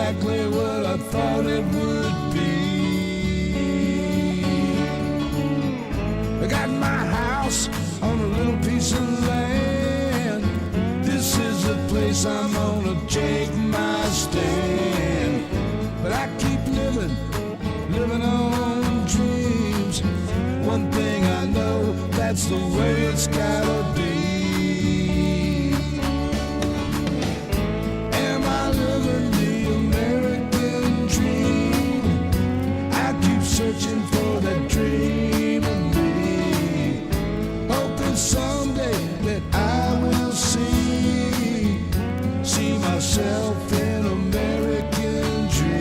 exactly what I thought it would be. I got my house on a little piece of land. This is the place I'm gonna take my stand. But I keep living on dreams. One thing I know, that's the way it's gotta be. Am I living the American dream? I keep searching for that dream of me, hoping someday that I will see myself in American dream.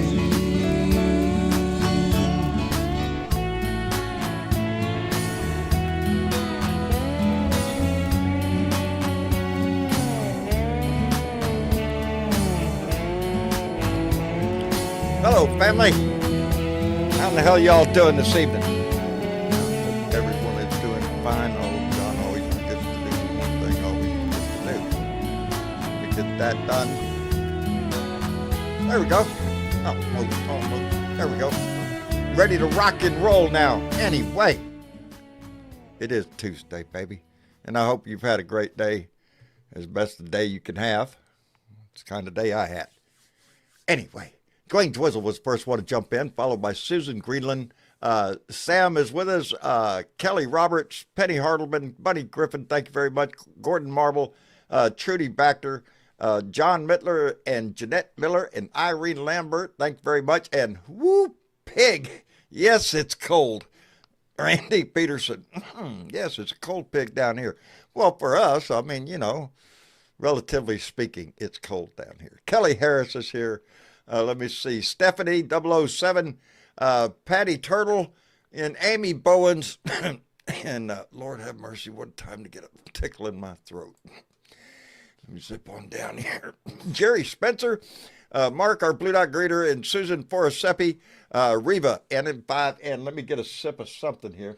Hello, family. How in the hell y'all doing this evening? Hope everyone is doing fine. Oh, John always forgets to do one thing, always forgets to do. We get that done. There we go. Oh, there we go. Ready to rock and roll now. Anyway, it is Tuesday, baby. And I hope you've had a great day. As best the day you can have. It's the kind of day I had. Anyway. Dwayne Twizzle was the first one to jump in, followed by Susan Greenland. Sam is with us. Kelly Roberts, Penny Hartleman, Bunny Griffin, thank you very much. Gordon Marble, Trudy Baxter, John Mittler, and Jeanette Miller, and Irene Lambert, thank you very much. And whoop, pig. Yes, it's cold. Randy Peterson. Yes, it's a cold pig down here. Well, for us, I mean, you know, relatively speaking, it's cold down here. Kelly Harris is here. Let me see. Stephanie 007, Patty Turtle, and Amy Bowens. And Lord have mercy, what time to get a tickle in my throat. Let me zip on down here. Jerry Spencer, Mark, our Blue Dot greeter, and Susan Foraseppi, Reva, NM5. And let me get a sip of something here.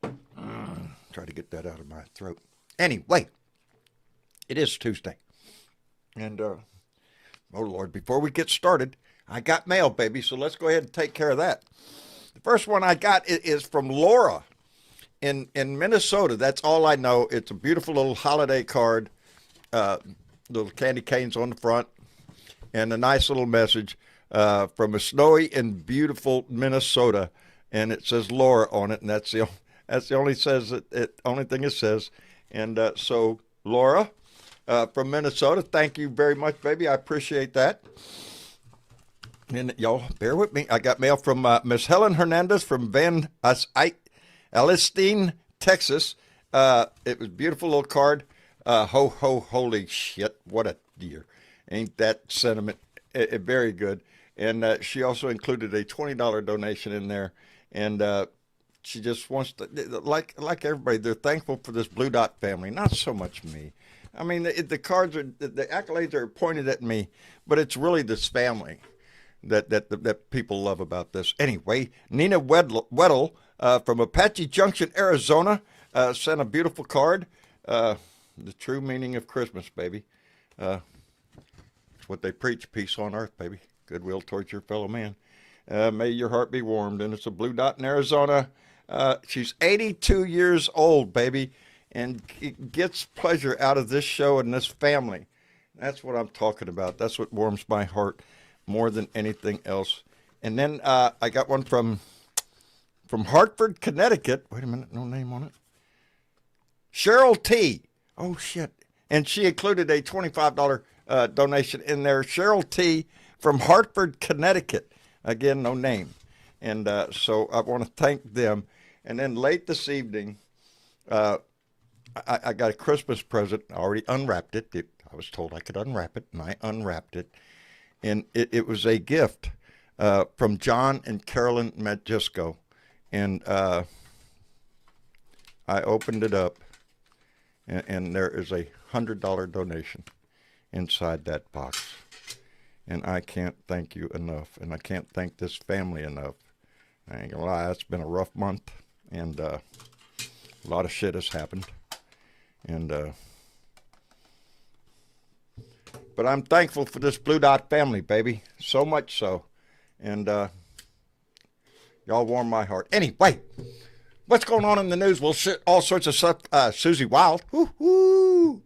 Try to get that out of my throat. Anyway, it is Tuesday. And, oh, Lord, before we get started, I got mail, baby, so let's go ahead and take care of that. The first one I got is from Laura in Minnesota. That's all I know. It's a beautiful little holiday card, little candy canes on the front, and a nice little message from a snowy and beautiful Minnesota, and it says Laura on it, and that's the only only thing it says. And so, Laura, from Minnesota, thank you very much, baby. I appreciate that. And y'all, bear with me. I got mail from Miss Helen Hernandez from Van Alstyne, Texas. It was a beautiful little card. Holy shit, what a dear. Ain't that sentiment very good. And she also included a $20 donation in there. And she just wants to, like everybody, they're thankful for this Blue Dot family. Not so much me. I mean, the cards are, the accolades are pointed at me, but it's really this family that people love about this. Anyway, Nina Weddle from Apache Junction, Arizona, sent a beautiful card. The true meaning of Christmas, baby. It's what they preach, peace on earth, baby. Goodwill towards your fellow man. May your heart be warmed. And it's a Blue Dot in Arizona. She's 82 years old, baby, and gets pleasure out of this show and this family. That's what I'm talking about. That's what warms my heart more than anything else. And then I got one from Hartford, Connecticut. Wait a minute, no name on it. Cheryl T. Oh, shit. And she included a $25 donation in there. Cheryl T. from Hartford, Connecticut. Again, no name. And so I want to thank them. And then late this evening, I got a Christmas present. I already unwrapped it. I was told I could unwrap it, and I unwrapped it. And it was a gift from John and Carolyn Majisco. And I opened it up, and there is a $100 donation inside that box. And I can't thank you enough, and I can't thank this family enough. I ain't gonna lie, it's been a rough month, and a lot of shit has happened. And But I'm thankful for this Blue Dot family, baby. So much so. And y'all warm my heart. Anyway, what's going on in the news? Well, all sorts of stuff. Susie Wild. Woo-hoo.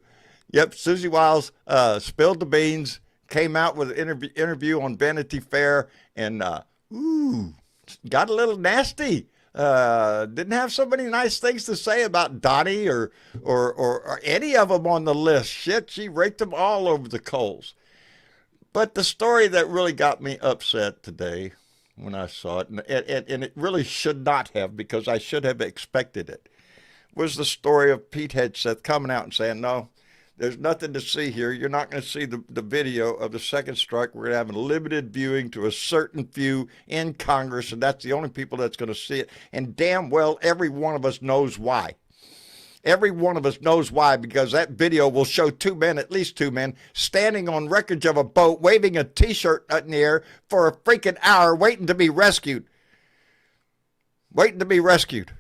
Yep, Susie Wiles spilled the beans, came out with an interview on Vanity Fair, and got a little nasty. Didn't have so many nice things to say about Donnie or any of them on the list. Shit, she raked them all over the coals. But the story that really got me upset today when I saw it, and it really should not have, because I should have expected it, was the story of Pete Hegseth coming out and saying, no, there's nothing to see here. You're not going to see the video of the second strike. We're going to have a limited viewing to a certain few in Congress, and that's the only people that's going to see it. And damn well, every one of us knows why. Every one of us knows why, because that video will show two men, at least two men, standing on wreckage of a boat, waving a T-shirt in the air for a freaking hour, waiting to be rescued. Waiting to be rescued.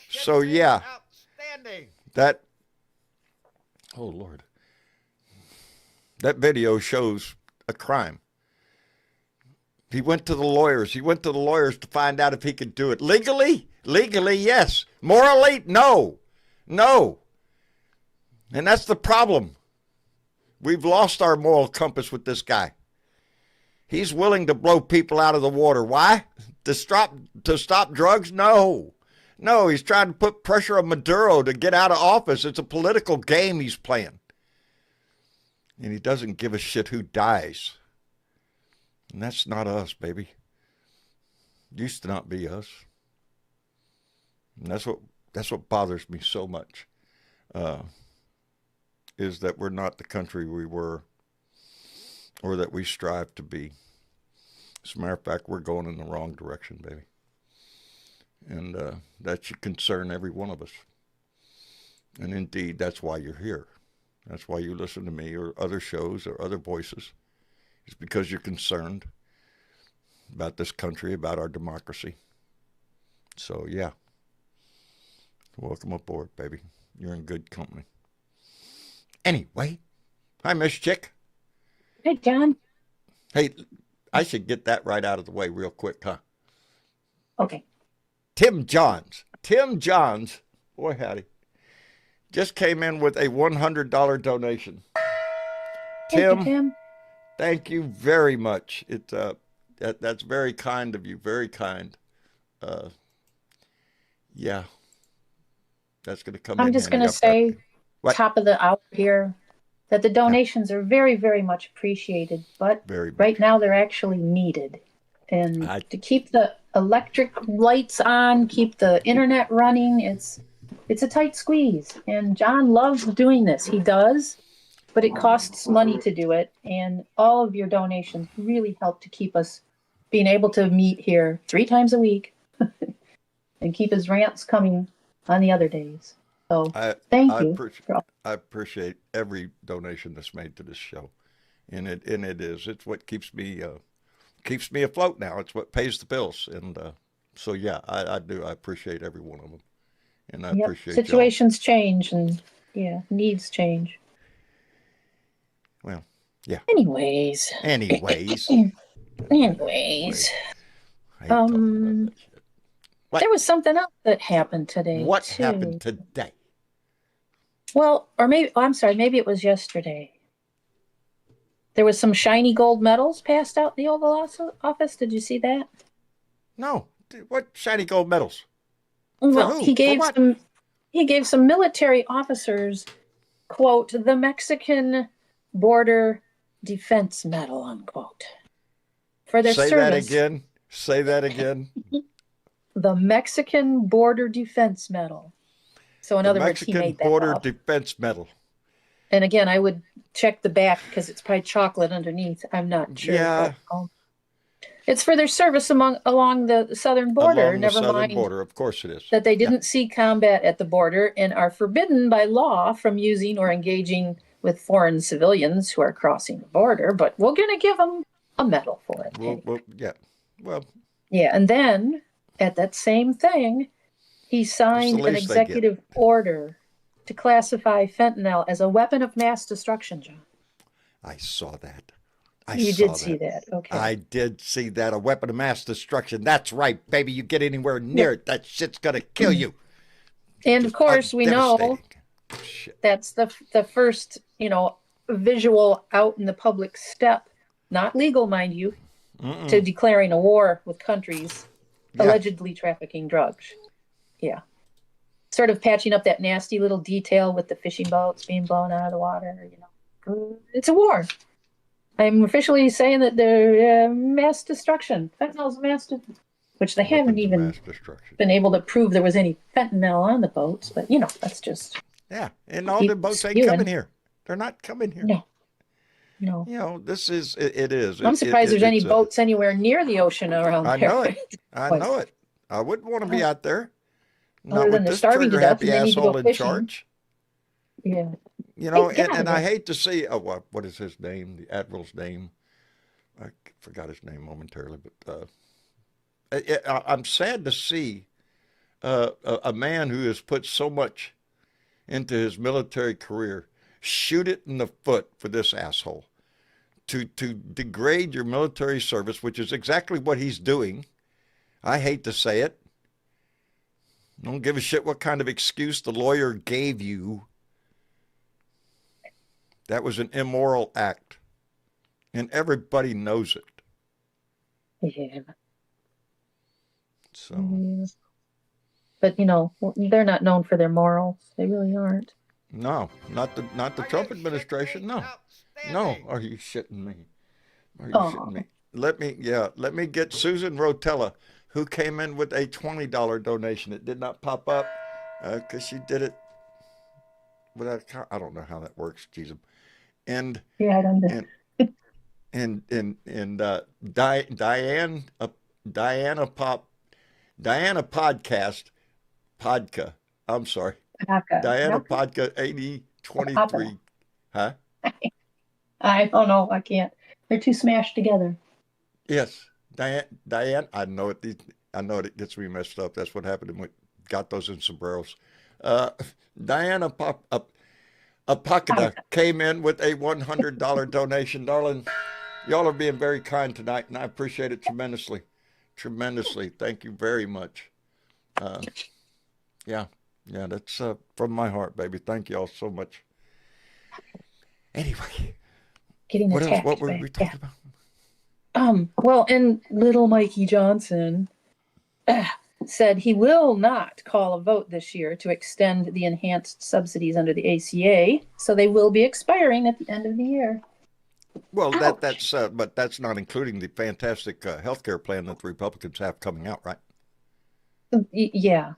So, yeah. That, oh Lord, that video shows a crime. He went to the lawyers. He went to the lawyers to find out if he could do it. Legally? Legally, yes. Morally? No. No. And that's the problem. We've lost our moral compass with this guy. He's willing to blow people out of the water. Why? To stop drugs? No. No, he's trying to put pressure on Maduro to get out of office. It's a political game he's playing. And he doesn't give a shit who dies. And that's not us, baby. Used to not be us. And that's what bothers me so much, is that we're not the country we were, or that we strive to be. As a matter of fact, we're going in the wrong direction, baby. And that should concern every one of us. And indeed, that's why you're here. That's why you listen to me or other shows or other voices. It's because you're concerned about this country, about our democracy. So, yeah. Welcome aboard, baby. You're in good company. Anyway, hi, Miss Chick. Hey, John. Hey, I should get that right out of the way real quick, huh? Okay. Tim Johns, boy howdy, just came in with a $100 donation. Tim, thank you very much. That's very kind of you, very kind. Yeah, that's going to come in. I'm just going to say, top of the hour here, that the donations are very, very much appreciated, but right now they're actually needed. And to keep the electric lights on, keep the internet running, it's a tight squeeze. And John loves doing this. He does, but it costs money to do it. And all of your donations really help to keep us being able to meet here 3 times a week and keep his rants coming on the other days. So thank you. I appreciate every donation that's made to this show. And it's what keeps me afloat now. It's what pays the bills. And so, yeah, I do. I appreciate every one of them. And I appreciate situations change and, needs change. Well, yeah. Anyways. There was something else that happened today. What happened today? Well, or maybe it was yesterday. There was some shiny gold medals passed out in the Oval Office. Did you see that? No. What shiny gold medals? Well, he gave some military officers, quote, the Mexican Border Defense Medal, unquote, for their service. Say that again. The Mexican Border Defense Medal. So in other words, he made that Border up. Defense Medal. And again, I would check the back because it's probably chocolate underneath. I'm not sure. Yeah. But, it's for their service along the southern border. Along the southern border, of course it is. That they didn't see combat at the border and are forbidden by law from using or engaging with foreign civilians who are crossing the border. But we're going to give them a medal for it. Yeah, and then at that same thing, he signed an executive order to classify fentanyl as a weapon of mass destruction, John. I saw that. You did see that. Okay. I did see that. A weapon of mass destruction. That's right, baby. You get anywhere near it, that shit's going to kill you. And of course, we know that's the first, visual out in the public step, not legal, mind you, to declaring a war with countries allegedly trafficking drugs. Yeah. Sort of patching up that nasty little detail with the fishing boats being blown out of the water. It's a war. I'm officially saying that they're mass destruction. Fentanyl's mass destruction. Which they haven't even been able to prove there was any fentanyl on the boats. But, that's just... Yeah, and all the boats ain't coming here. They're not coming here. No. This is... It is. I'm surprised there's any boats anywhere near the ocean around there. I know it. I know it. I wouldn't want to be out there. Other than they're starving to death and they need to go fishing. Charge. Yeah. And I hate to see, what is his name? The Admiral's name. I forgot his name momentarily, but I'm sad to see a man who has put so much into his military career shoot it in the foot for this asshole. To degrade your military service, which is exactly what he's doing. I hate to say it. Don't give a shit what kind of excuse the lawyer gave you. That was an immoral act. And everybody knows it. Yeah. So. But, they're not known for their morals. They really aren't. No, not the Trump administration. No. No. Are you shitting me? Shitting me? Let me get Susan Rotella, who came in with a $20 donation. It did not pop up because she did it without. I don't know how that works. Jesus. And yeah, I don't know. And Diana Podka. I'm sorry. Diana Podka 8023. Huh? I don't know. I can't. They're too smashed together. Yes. Diane, I know it. I know it gets me messed up. That's what happened when we got those in sombreros. Diana Apakada came in with a $100 donation. Darling, y'all are being very kind tonight, and I appreciate it tremendously. Tremendously. Thank you very much. Yeah, that's from my heart, baby. Thank you all so much. Anyway, what were we talking about? Well, and little Mikey Johnson said he will not call a vote this year to extend the enhanced subsidies under the ACA, so they will be expiring at the end of the year. Well, that's but that's not including the fantastic health care plan that the Republicans have coming out, right? Yeah.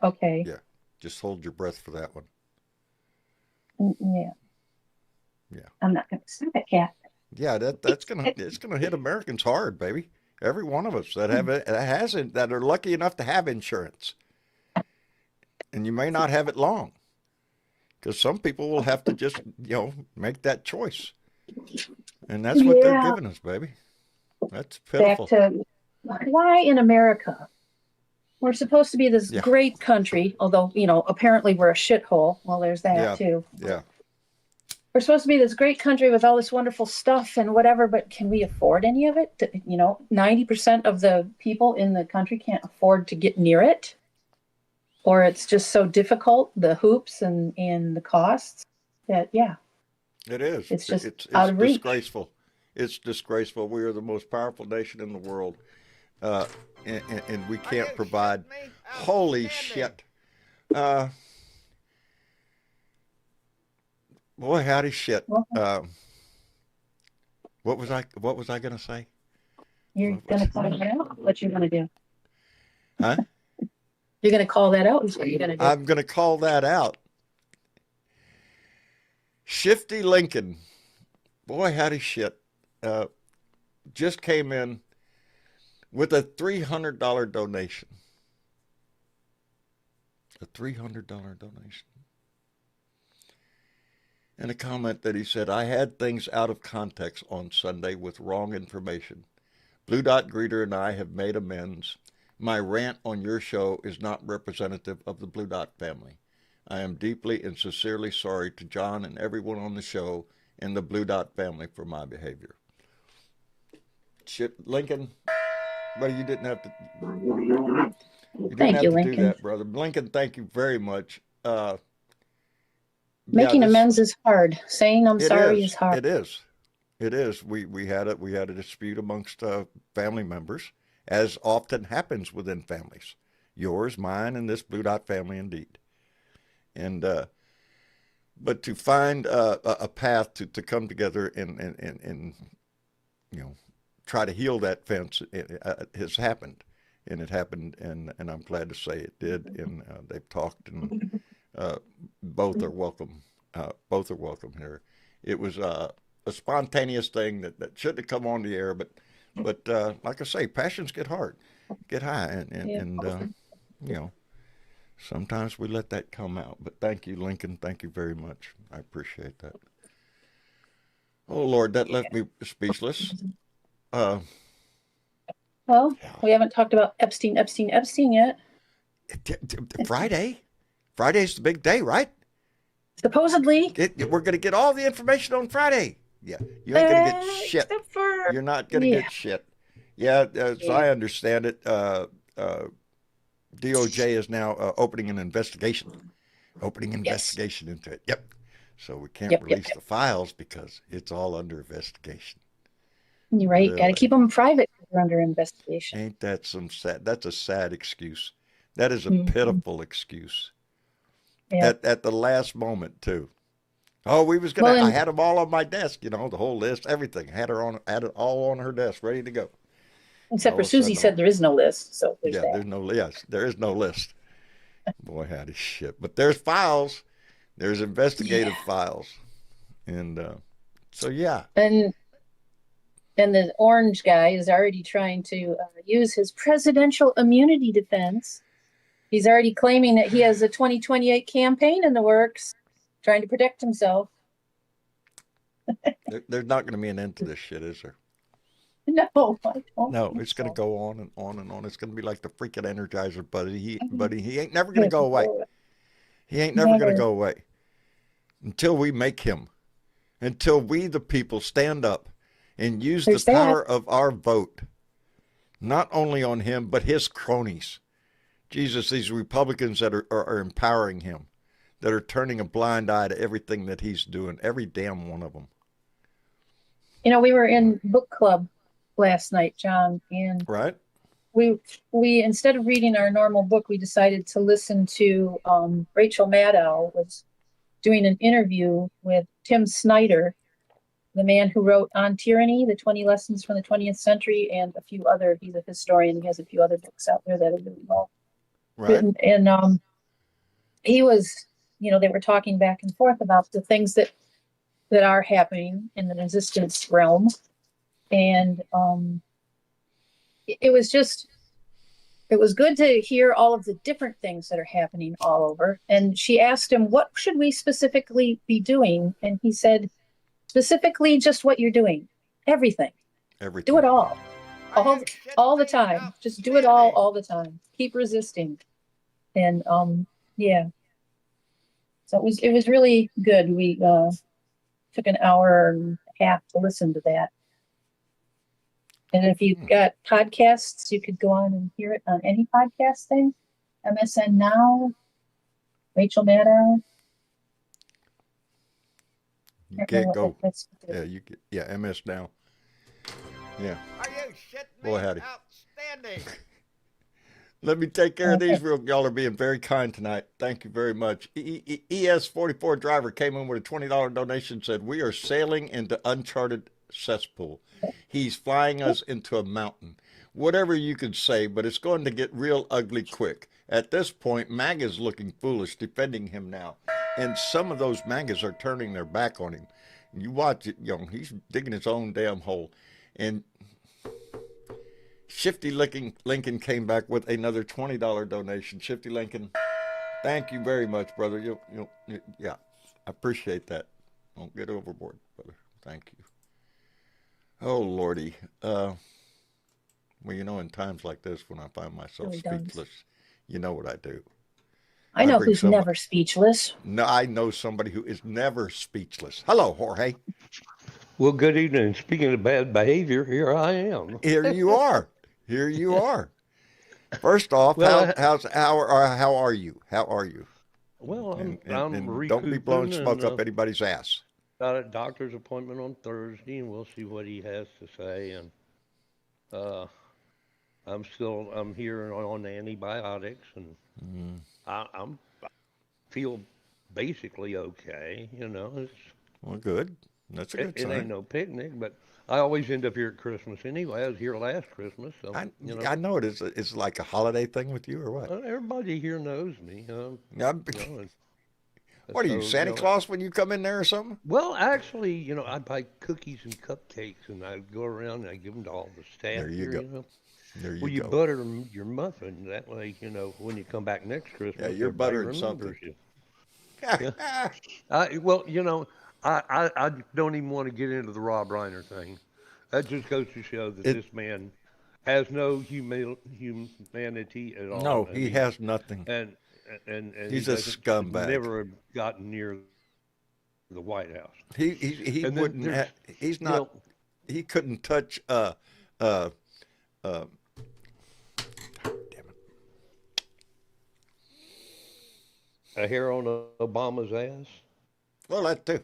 Okay. Yeah. Just hold your breath for that one. Yeah. I'm not going to stop it, Kat. Yeah, it's gonna hit Americans hard, baby. Every one of us that are lucky enough to have insurance, and you may not have it long, because some people will have to just make that choice, and that's what they're giving us, baby. That's pitiful. Back to why in America we're supposed to be this great country, although apparently we're a shithole. Well, there's that too. Yeah. We're supposed to be this great country with all this wonderful stuff and whatever, but can we afford any of it? 90% of the people in the country can't afford to get near it, or it's just so difficult, the hoops and the costs that, it is. It's just out of reach. Disgraceful. It's disgraceful. We are the most powerful nation in the world, and we can't provide. Holy shit. Boy, howdy shit. What was I going to say? You're going to call that out? What you're going to do? Huh? You're going to call that out? Is what you're going to do? I'm going to call that out. Shifty Lincoln. Boy, howdy shit. Just came in with a $300 donation. A $300 donation. And a comment that he said, I had things out of context on Sunday with wrong information. Blue Dot Greeter and I have made amends. My rant on your show is not representative of the Blue Dot family. I am deeply and sincerely sorry to John and everyone on the show and the Blue Dot family for my behavior. Shit, Lincoln, buddy, you didn't have to. You didn't Thank have you, to Lincoln. do that, brother. Lincoln, thank you very much. Making amends is hard. Saying I'm sorry is hard. It is. It is. We had a dispute amongst family members, as often happens within families. Yours, mine, and this Blue Dot family, indeed. And but to find a path to come together and try to heal that fence has happened, and it happened, and I'm glad to say it did. And they've talked, and both are welcome. Both are welcome here. It was a spontaneous thing that shouldn't have come on the air, but like I say, passions get high, and sometimes we let that come out. But thank you, Lincoln. Thank you very much. I appreciate that. Oh Lord, that left me speechless. Well, we haven't talked about Epstein yet. Friday's the big day, right? Supposedly. We're going to get all the information on Friday. Yeah, you ain't going to get shit. You're not going to get shit. Yeah, as I understand it, DOJ is now opening an investigation. Into it. Yep. So we can't release the files because it's all under investigation. You're right. Really? Got to keep them private because they're under investigation. Ain't that some sad? That's a sad excuse. That is a pitiful excuse. Yeah. At the last moment too. Oh, we was gonna. I had them all on my desk. The whole list, everything. Had it all on her desk, ready to go. Except for Susie said there is no list. So there's that. There's no list. Yes, there is no list. Boy, howdy shit. But there's files. There's investigative files, and so yeah. And the orange guy is already trying to use his presidential immunity defense. He's already claiming that he has a 2028 campaign in the works, trying to protect himself. There's not going to be an end to this shit, is there? No, I don't. No, it's going to go on and on and on. It's going to be like the freaking Energizer buddy. He ain't never going to go away. He ain't never going to go away until we make him. Until we, the people, stand up and use the power of our vote, not only on him, but his cronies. Jesus, these Republicans that are empowering him, that are turning a blind eye to everything that he's doing, every damn one of them. We were in book club last night, John, and right. We instead of reading our normal book, we decided to listen to Rachel Maddow was doing an interview with Tim Snyder, the man who wrote On Tyranny, the 20 Lessons from the 20th Century, and a few other. He's a historian. He has a few other books out there that are really well written. And he was, they were talking back and forth about the things that are happening in the resistance realm. And it was good to hear all of the different things that are happening all over. And she asked him, what should we specifically be doing? And he said, specifically just what you're doing. Everything. Do it all the time. Just do it all the time. Keep resisting. And yeah. So it was really good. We took an hour and a half to listen to that. And if you've got podcasts, you could go on and hear it on any podcast thing. MSN Now, Rachel Maddow. You can't go. Yeah, you get. Yeah, MS Now. Yeah. Are you shitting me? Boy, howdy. Outstanding. Let me take care of these y'all are being very kind tonight. Thank you very much. ES44 driver came in with a $20 donation, said, we are sailing into uncharted cesspool. He's flying us into a mountain. Whatever you could say, but it's going to get real ugly quick. At this point, MAGA's looking foolish, defending him now. And some of those MAGAs are turning their back on him. You watch it, he's digging his own damn hole. And Shifty Lincoln came back with another $20 donation. Shifty Lincoln, thank you very much, brother. Yeah, I appreciate that. Don't get overboard, brother. Thank you. Oh, Lordy. Well, in times like this when I find myself speechless, you know what I do. I know who's never speechless. No, I know somebody who is never speechless. Hello, Jorge. Well, good evening. Speaking of bad behavior, here I am. Here you are. Here you are. First off, Well, how are you? How are you? Well, I'm And don't be blowing smoke up anybody's ass. Got a doctor's appointment on Thursday, and we'll see what he has to say. And uh, I'm here on antibiotics, and I feel basically okay. Well, good. That's a good sign. It ain't no picnic, but I always end up here at Christmas anyway. I was here last Christmas, so I know it is. It's like a holiday thing with you, or what? Everybody here knows me. What are you, Santa Claus, when you come in there or something? Well, actually, I buy cookies and cupcakes, and I go around and I give them to all the staff. There you go. There you go. You butter your muffin that way. When you come back next Christmas, yeah, you're buttering something. You. Well, I don't even want to get into the Rob Reiner thing. That just goes to show that this man has no humanity at all. No, he has nothing. And he's a scumbag. Never gotten near the White House. He wouldn't. He's not. He couldn't touch. Damn it. A hair on Obama's ass. Well, that too.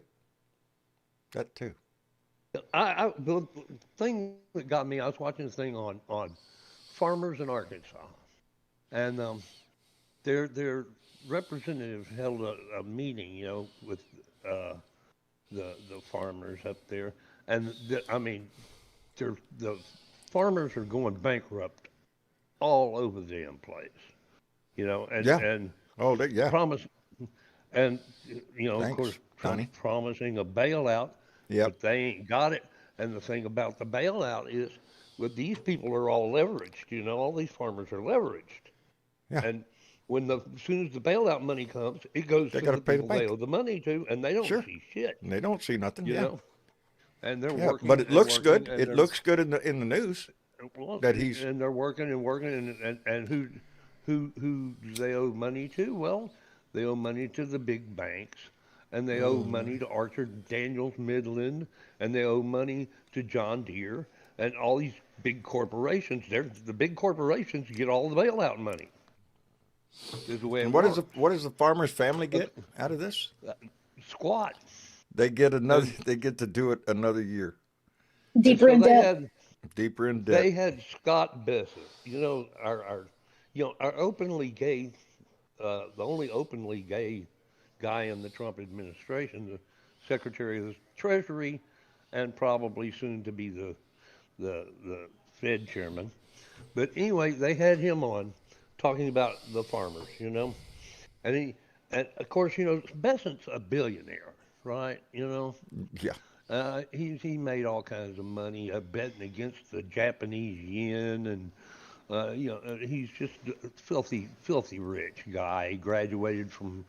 That too. The thing that got me, I was watching this thing on farmers in Arkansas, and their representative held a meeting, with the farmers up there, and the farmers are going bankrupt all over the damn place, and promise, and Thanks, of course, Donnie. promising a bailout. Yep. But they ain't got it. And the thing about the bailout is, these people are all leveraged. All these farmers are leveraged. Yeah. And as soon as the bailout money comes, it goes to the people they owe the money to, and they don't see shit. And they don't see nothing. And they're working. But it looks good. It looks good in the news. That he's and they're working, and who do they owe money to? Well, they owe money to the big banks. And they owe money to Archer Daniels Midland, and they owe money to John Deere, and all these big corporations. The big corporations get all the bailout money. Is the way and what does the farmer's family get out of this? Squat. They get another. They get to do it another year. Deeper in debt. Deeper in debt. They had Scott Bessent. Our openly gay, the only openly gay guy in the Trump administration, the Secretary of the Treasury, and probably soon to be the Fed chairman. But anyway, they had him on talking about the farmers, and of course, Bessent's a billionaire, right? Yeah. He made all kinds of money betting against the Japanese yen, and he's just a filthy rich guy. He graduated from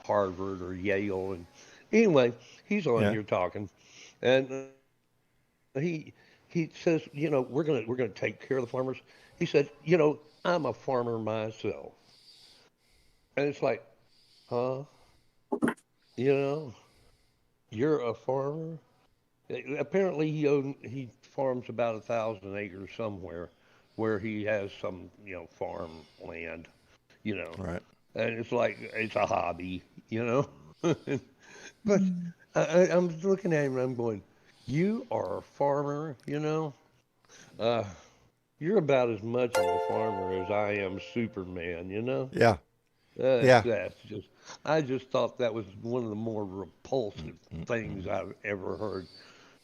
Harvard or Yale, and anyway, he's on here talking, and he says, we're gonna take care of the farmers. He said, I'm a farmer myself, and it's like, huh? You're a farmer. Apparently, he farms about 1,000 acres somewhere, where he has some farm land, Right. And it's like, it's a hobby, But I'm looking at him and I'm going, you are a farmer, you're about as much of a farmer as I am Superman, Yeah. That's just, I just thought that was one of the more repulsive things I've ever heard,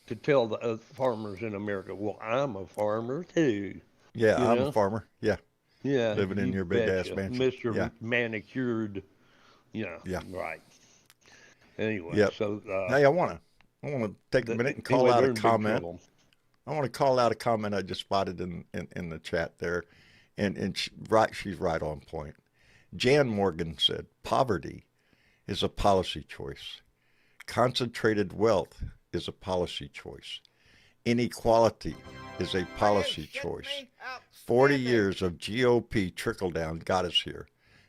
to tell the farmers in America, well, I'm a farmer too. Yeah, I'm a farmer. Yeah. Yeah, living in your big ass mansion, Mr. Manicured. Yeah, right. Anyway, so hey, I want to take a minute and call out a comment. I want to call out a comment I just spotted in the chat there, and she's right on point. Jan Morgan said, "Poverty is a policy choice. Concentrated wealth is a policy choice. Inequality is a policy choice. 40 years of GOP trickle-down got us here.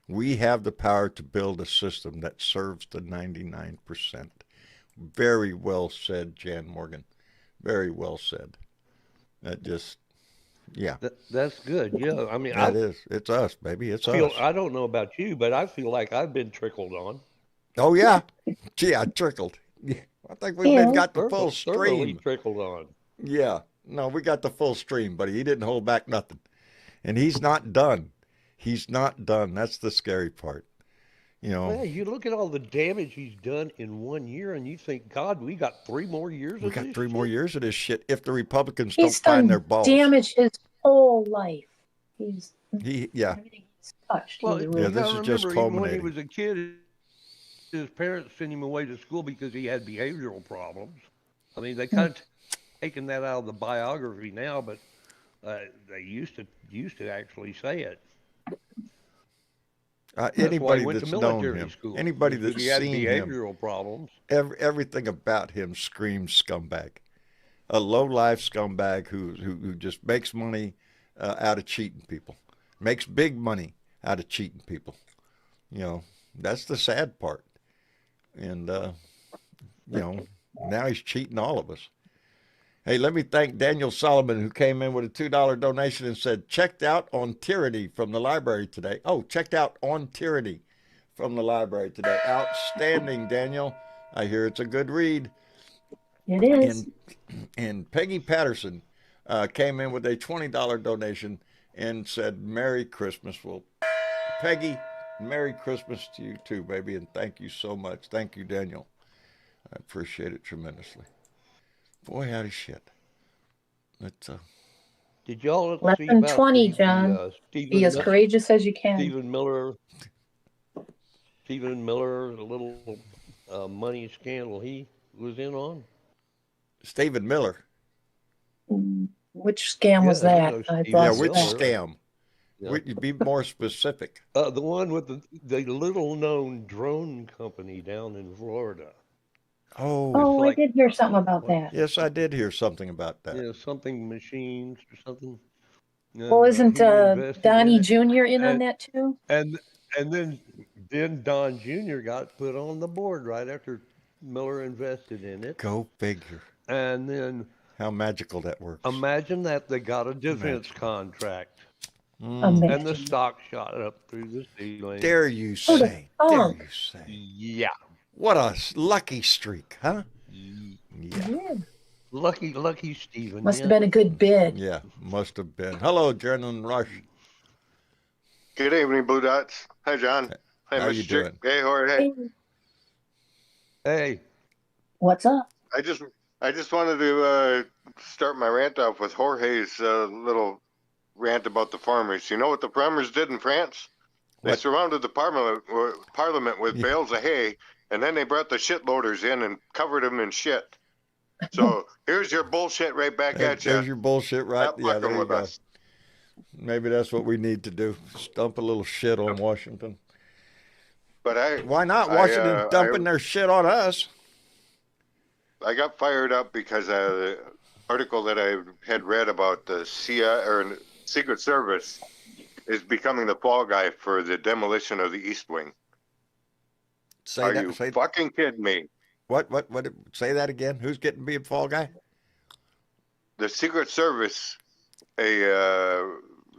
We have the power to build a system that serves the 99%. Very well said, Jan Morgan. Very well said. That just, yeah. That's good. Yeah, I mean, That is. It's us, baby. It's us. I don't know about you, but I feel like I've been trickled on. Oh, yeah. Gee, I trickled. Yeah. I think we've been got the full Thoroughly stream. trickled on. Yeah. No, we got the full stream, buddy. He didn't hold back nothing. And he's not done. He's not done. That's the scary part. You know. Well, you look at all the damage he's done in 1 year, and you think, God, we got 3 more years We of got this 3 more shit? years of this shit if the Republicans He's don't find done their balls. damage his whole life. He's Yeah. everything he's touched. Well, he's you ruined. this gotta is just remember, even when he culminating. was a kid, his parents sent him away to school because he had behavioral problems. I mean, they kind of taken that out of the biography now, but they used to actually say it. That's why Anybody he went that's to known military him, school. anybody because that's he had seen him, behavioral problems. everything about him screams scumbag. A low-life scumbag who just makes money out of cheating people, makes big money out of cheating people. You know, that's the sad part. And you know, now he's cheating all of us. Hey, let me thank Daniel Solomon, who came in with a $2 donation and said, checked out on tyranny from the library today. Oh, checked out on tyranny from the library today. Outstanding, Daniel. I hear it's a good read. It is. And Peggy Patterson came in with a $20 donation and said, Merry Christmas. Well, Peggy, Merry Christmas to you too, baby, and thank you so much. Thank you, Daniel. I appreciate it tremendously. Boy, howdy shit. It's Did y'all Less see than about 20, John. Be as courageous as you can. Stephen Miller, the little money scandal he was in on? Stephen Miller. Which scam was Yeah, that? you know I've Stephen Yeah, lost which Miller. track. scam? Yeah. Would you be more specific? The one with the little-known drone company down in Florida. Oh, Oh, I like- did hear something about that. yes, I did hear something about that. Yeah, something machines or something. Well, isn't He invested in Donnie it. Jr. in on And- that too? And then Don Jr. got put on the board right after Miller invested in it. Go figure. And then How magical that works. imagine that they got a defense contract, Amazing. and the stock shot up through the ceiling. Dare you Oh, the say? Dare funk. you say? Yeah, What a lucky streak, huh? Yeah. Yeah. lucky Stephen. Must yeah. have been a good bid. Yeah, must have been. Hello, Adrenaline Rush. Good evening, Blue Dots. Hi, John. Hi, How Mr. you Chick. doing? Hey, Jorge. Hey, What's up? I just wanted to start my rant off with Jorge's little rant about the farmers. You know what the farmers did in France? They What? surrounded the parliament with bales of hay, and then they brought the shit loaders in and covered them in shit. So here's your bullshit right back at you. There's your bullshit, right? Stop Yeah, there fucking you with go. us. Maybe that's what we need to do. Stump a little shit on Washington. But Why not? Washington dumping their shit on us. I got fired up because the article that I had read about the CIA or Secret Service is becoming the fall guy for the demolition of the East Wing. Are you fucking kidding me? What? Say that again. Who's getting to be a fall guy? The Secret Service, a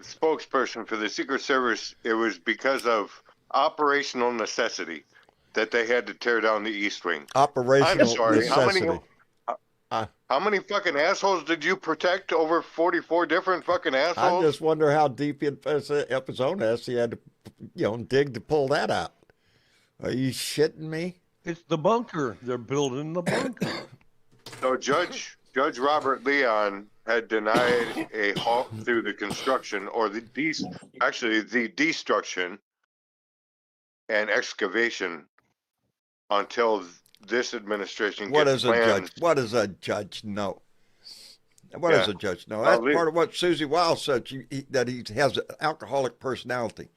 spokesperson for the Secret Service, it was because of operational necessity that they had to tear down the East Wing. Operational I'm sorry. necessity. How many fucking assholes did you protect? Over 44 different fucking I assholes? just wonder how deep in up his own ass he had to, dig to pull that out. Are you shitting me? it's the bunker. They're building the bunker. So Judge Robert Leon had denied a halt through the construction or the destruction and excavation until this administration What gets does a judge? plans. What does a judge know? What Yeah. does a judge know? Well, That's part of what Susie Wild said. That he has an alcoholic personality,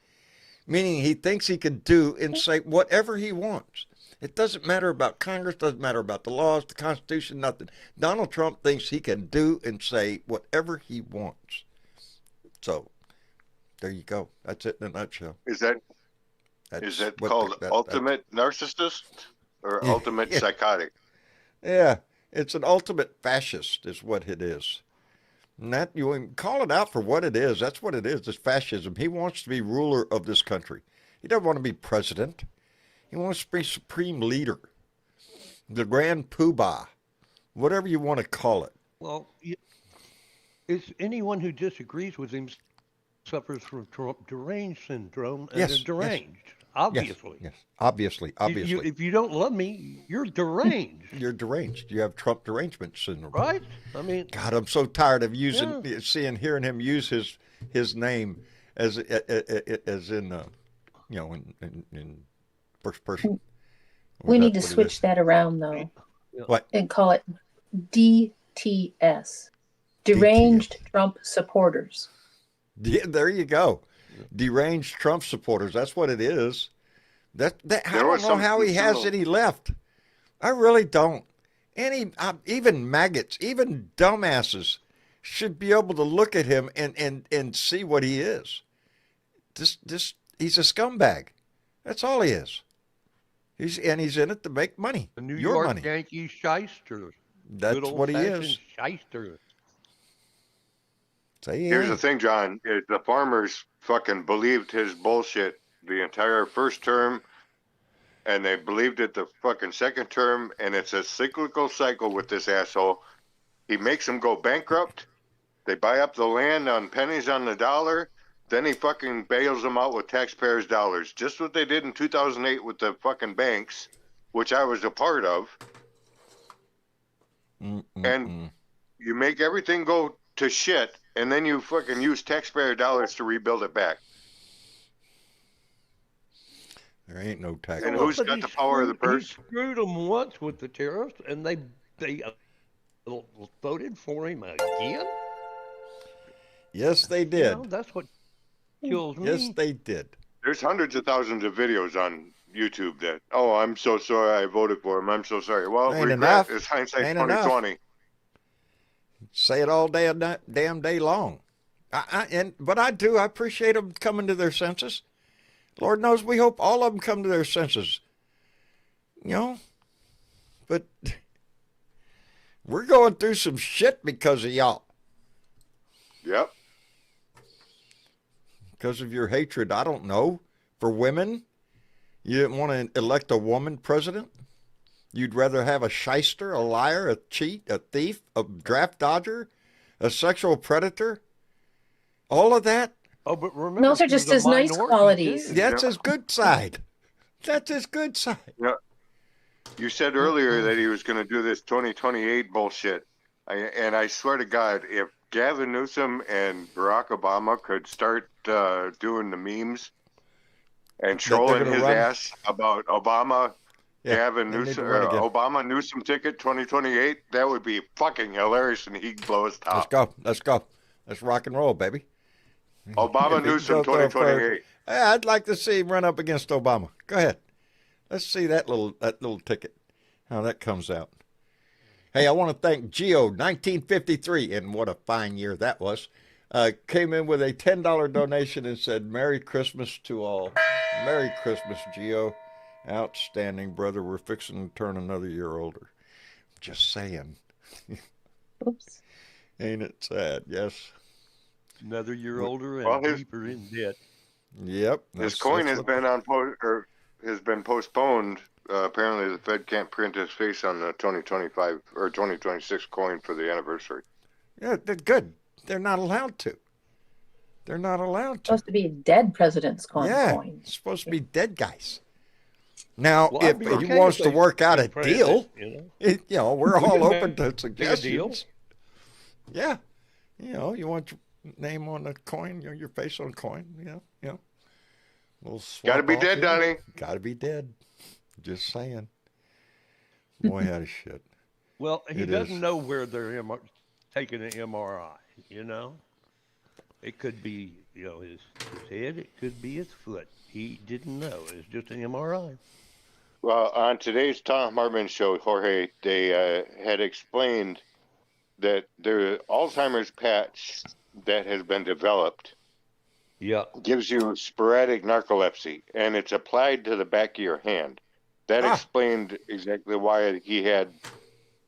meaning he thinks he can do and say whatever he wants. It doesn't matter about Congress. Doesn't matter about the laws, the Constitution, nothing. Donald Trump thinks he can do and say whatever he wants. So there you go. That's it in a nutshell. Is that Is that called ultimate narcissist or ultimate yeah, psychotic? yeah, it's an ultimate fascist, is what it is. And that you can call it out for what it is. That's what it is. It's fascism. He wants to be ruler of this country. He doesn't want to be president. He wants to be supreme leader, the grand poobah, whatever you want to call it. Well, it's anyone who disagrees with him suffers from deranged syndrome and Yes, is yes. deranged. Obviously. Yes, obviously. If you don't love me, you're deranged. You're deranged. You have Trump derangement syndrome. Right? I mean, God, I'm so tired of hearing him use his name as in in first person. We need to switch that around though. What? And call it DTS. Deranged Trump supporters. Yeah, there you go. Deranged Trump supporters. That's what it is. I don't know how he has any left. I really don't. Even maggots, even dumbasses should be able to look at him and see what he is. He's a scumbag. That's all he is. He's in it to make money. A New Your York money. Yankee shyster. That's what he is. Shyster. Here's the thing, John, is the farmers fucking believed his bullshit the entire first term, and they believed it the fucking second term, and it's a cyclical cycle with this asshole. He makes them go bankrupt. They buy up the land on pennies on the dollar. Then he fucking bails them out with taxpayers' dollars. Just what they did in 2008 with the fucking banks, which I was a part of. And you make everything go to shit, and then you fucking use taxpayer dollars to rebuild it back. There ain't no tax. And who's got the power of the purse? He screwed them once with the tariffs, and they voted for him again. Yes, they did. That's what kills me. Yes, they did. There's hundreds of thousands of videos on YouTube that, oh, I'm so sorry I voted for him. I'm so sorry. Well, Ain't regret enough. is hindsight Ain't 2020. Say it all damn day long. But I appreciate them coming to their senses. Lord knows we hope all of them come to their senses. But we're going through some shit because of y'all. Yep. Because of your hatred, I don't know, for women. You didn't want to elect a woman president? You'd rather have a shyster, a liar, a cheat, a thief, a draft dodger, a sexual predator? All of that? Oh, but remember, those are just his nice qualities. That's his good side. That's his good side. Yeah. You said earlier that he was going to do this 2028 bullshit. And I swear to God, if Gavin Newsom and Barack Obama could start doing the memes and trolling his ass about Obama, Gavin Newsom, Obama Newsom ticket 2028, that would be fucking hilarious, and he'd blow his top. Let's go. Let's rock and roll, baby. Obama Newsom 2028. I'd like to see him run up against Obama. Go ahead. Let's see that little ticket, how that comes out. Hey, I want to thank Geo 1953, and what a fine year that was. Came in with a $10 donation and said, "Merry Christmas to all." Merry Christmas, Geo. Outstanding, brother. We're fixing to turn another year older. Just saying. Oops. Ain't it sad? Yes. Another year older and deeper in debt. Yep. His coin has been postponed. Apparently, the Fed can't print his face on the 2025 or 2026 coin for the anniversary. Yeah, they're good. They're not allowed to. They're not allowed to. It's supposed to be dead president's coin. Yeah, it's supposed to be dead guys. Now, Well, if he wants to work out a deal, we're all open to suggestions. Yeah, you want your name on the coin, your face on coin. Yeah. Got to be dead, Donnie. Got to be dead. Just saying. Boy, how to shit. Well, he doesn't know where they're taking an MRI. It could be his head. It could be his foot. He didn't know. It's just an MRI. Well, on today's Tom Hartman show, Jorge, they had explained that the Alzheimer's patch that has been developed Yeah. gives you sporadic narcolepsy, and it's applied to the back of your hand. That explained exactly why he had.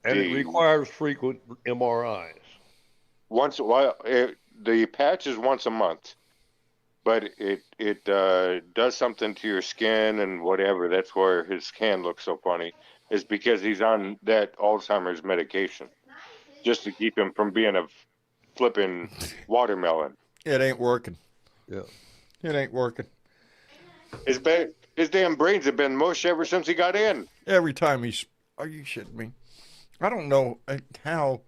And it requires frequent MRIs. The patch is once a month, but it does something to your skin and whatever. That's where his hand looks so funny. Is because he's on that Alzheimer's medication, just to keep him from being a flipping watermelon. It ain't working. Yeah. It ain't working. His damn brains have been mush ever since he got in. Every time are you shitting me? I don't know how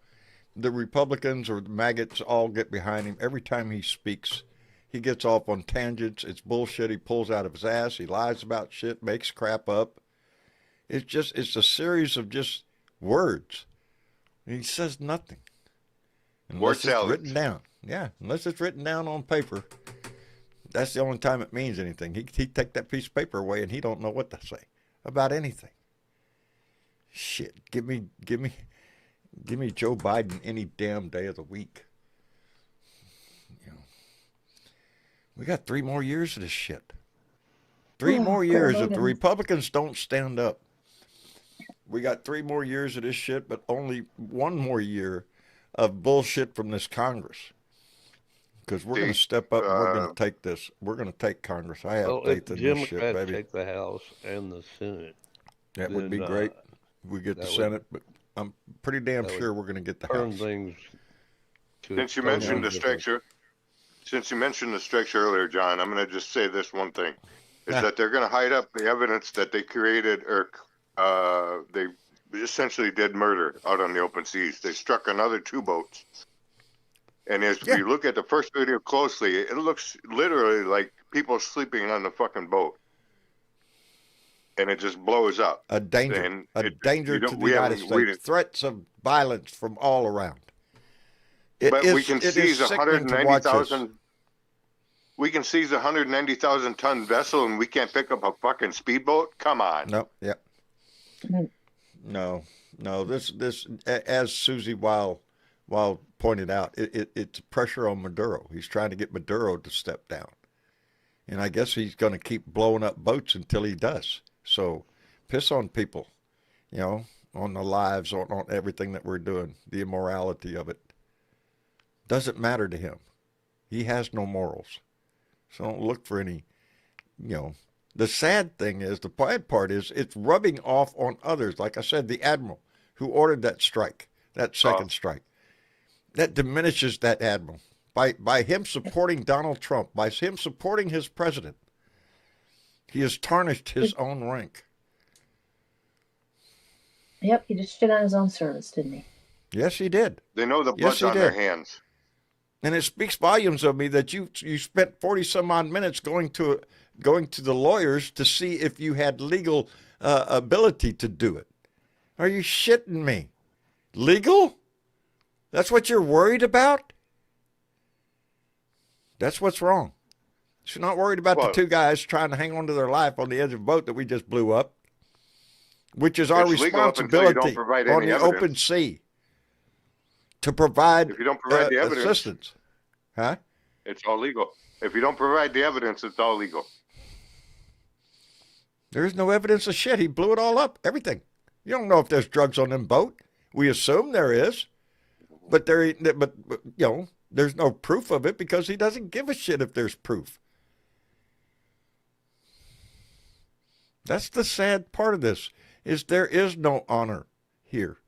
the Republicans or the maggots all get behind him. Every time he speaks, he gets off on tangents. It's bullshit he pulls out of his ass. He lies about shit, makes crap up. It's a series of just words. He says nothing. Unless it's written down. Yeah, unless it's written down on paper. That's the only time it means anything. He'd take that piece of paper away and he don't know what to say about anything. Shit, give me Joe Biden any damn day of the week. You know, we got 3 more years of this shit. 3 more years if the Republicans don't stand up. We got 3 more years of this shit, but only 1 more year of bullshit from this Congress. Because we're going to step up and we're going to take this. We're going to take Congress. I have faith in this shit, baby. Take the House and the Senate. That would be great. We get the Senate, but I'm pretty damn sure we're going to get the House. Since you mentioned the structure earlier, John, I'm going to just say this one thing: is that they're going to hide up the evidence that they created, or they essentially did murder out on the open seas. They struck another 2 boats. And as you look at the first video closely, it looks literally like people sleeping on the fucking boat. And it just blows up. A danger to the United States. Threats of violence from all around. We can seize 190,000. We can seize a 190,000 ton vessel, and we can't pick up a fucking speedboat. Come on. No. Yeah. No. This as Susie Weil pointed out, it's pressure on Maduro. He's trying to get Maduro to step down. And I guess he's going to keep blowing up boats until he does. So piss on people, on the lives, on everything that we're doing, the immorality of it. Doesn't matter to him. He has no morals. So don't look for any, The sad thing is, the bad part is, it's rubbing off on others. Like I said, the admiral who ordered that strike, that second strike. That diminishes that admiral. By him supporting Donald Trump, by him supporting his president, he has tarnished his own rank. Yep, he just shit on his own service, didn't he? Yes, he did. They know the blood's on their hands. And it speaks volumes of me that you spent 40 some odd minutes going to the lawyers to see if you had legal ability to do it. Are you shitting me? Legal? That's what you're worried about? That's what's wrong. She's not worried about the 2 guys trying to hang on to their life on the edge of a boat that we just blew up, which is our responsibility on the open sea to provide if you don't provide the evidence, assistance. Huh? It's all legal. If you don't provide the evidence, it's all legal. There's no evidence of shit. He blew it all up, everything. You don't know if there's drugs on them boat. We assume there is. But there's no proof of it because he doesn't give a shit if there's proof. That's the sad part of this, is there is no honor here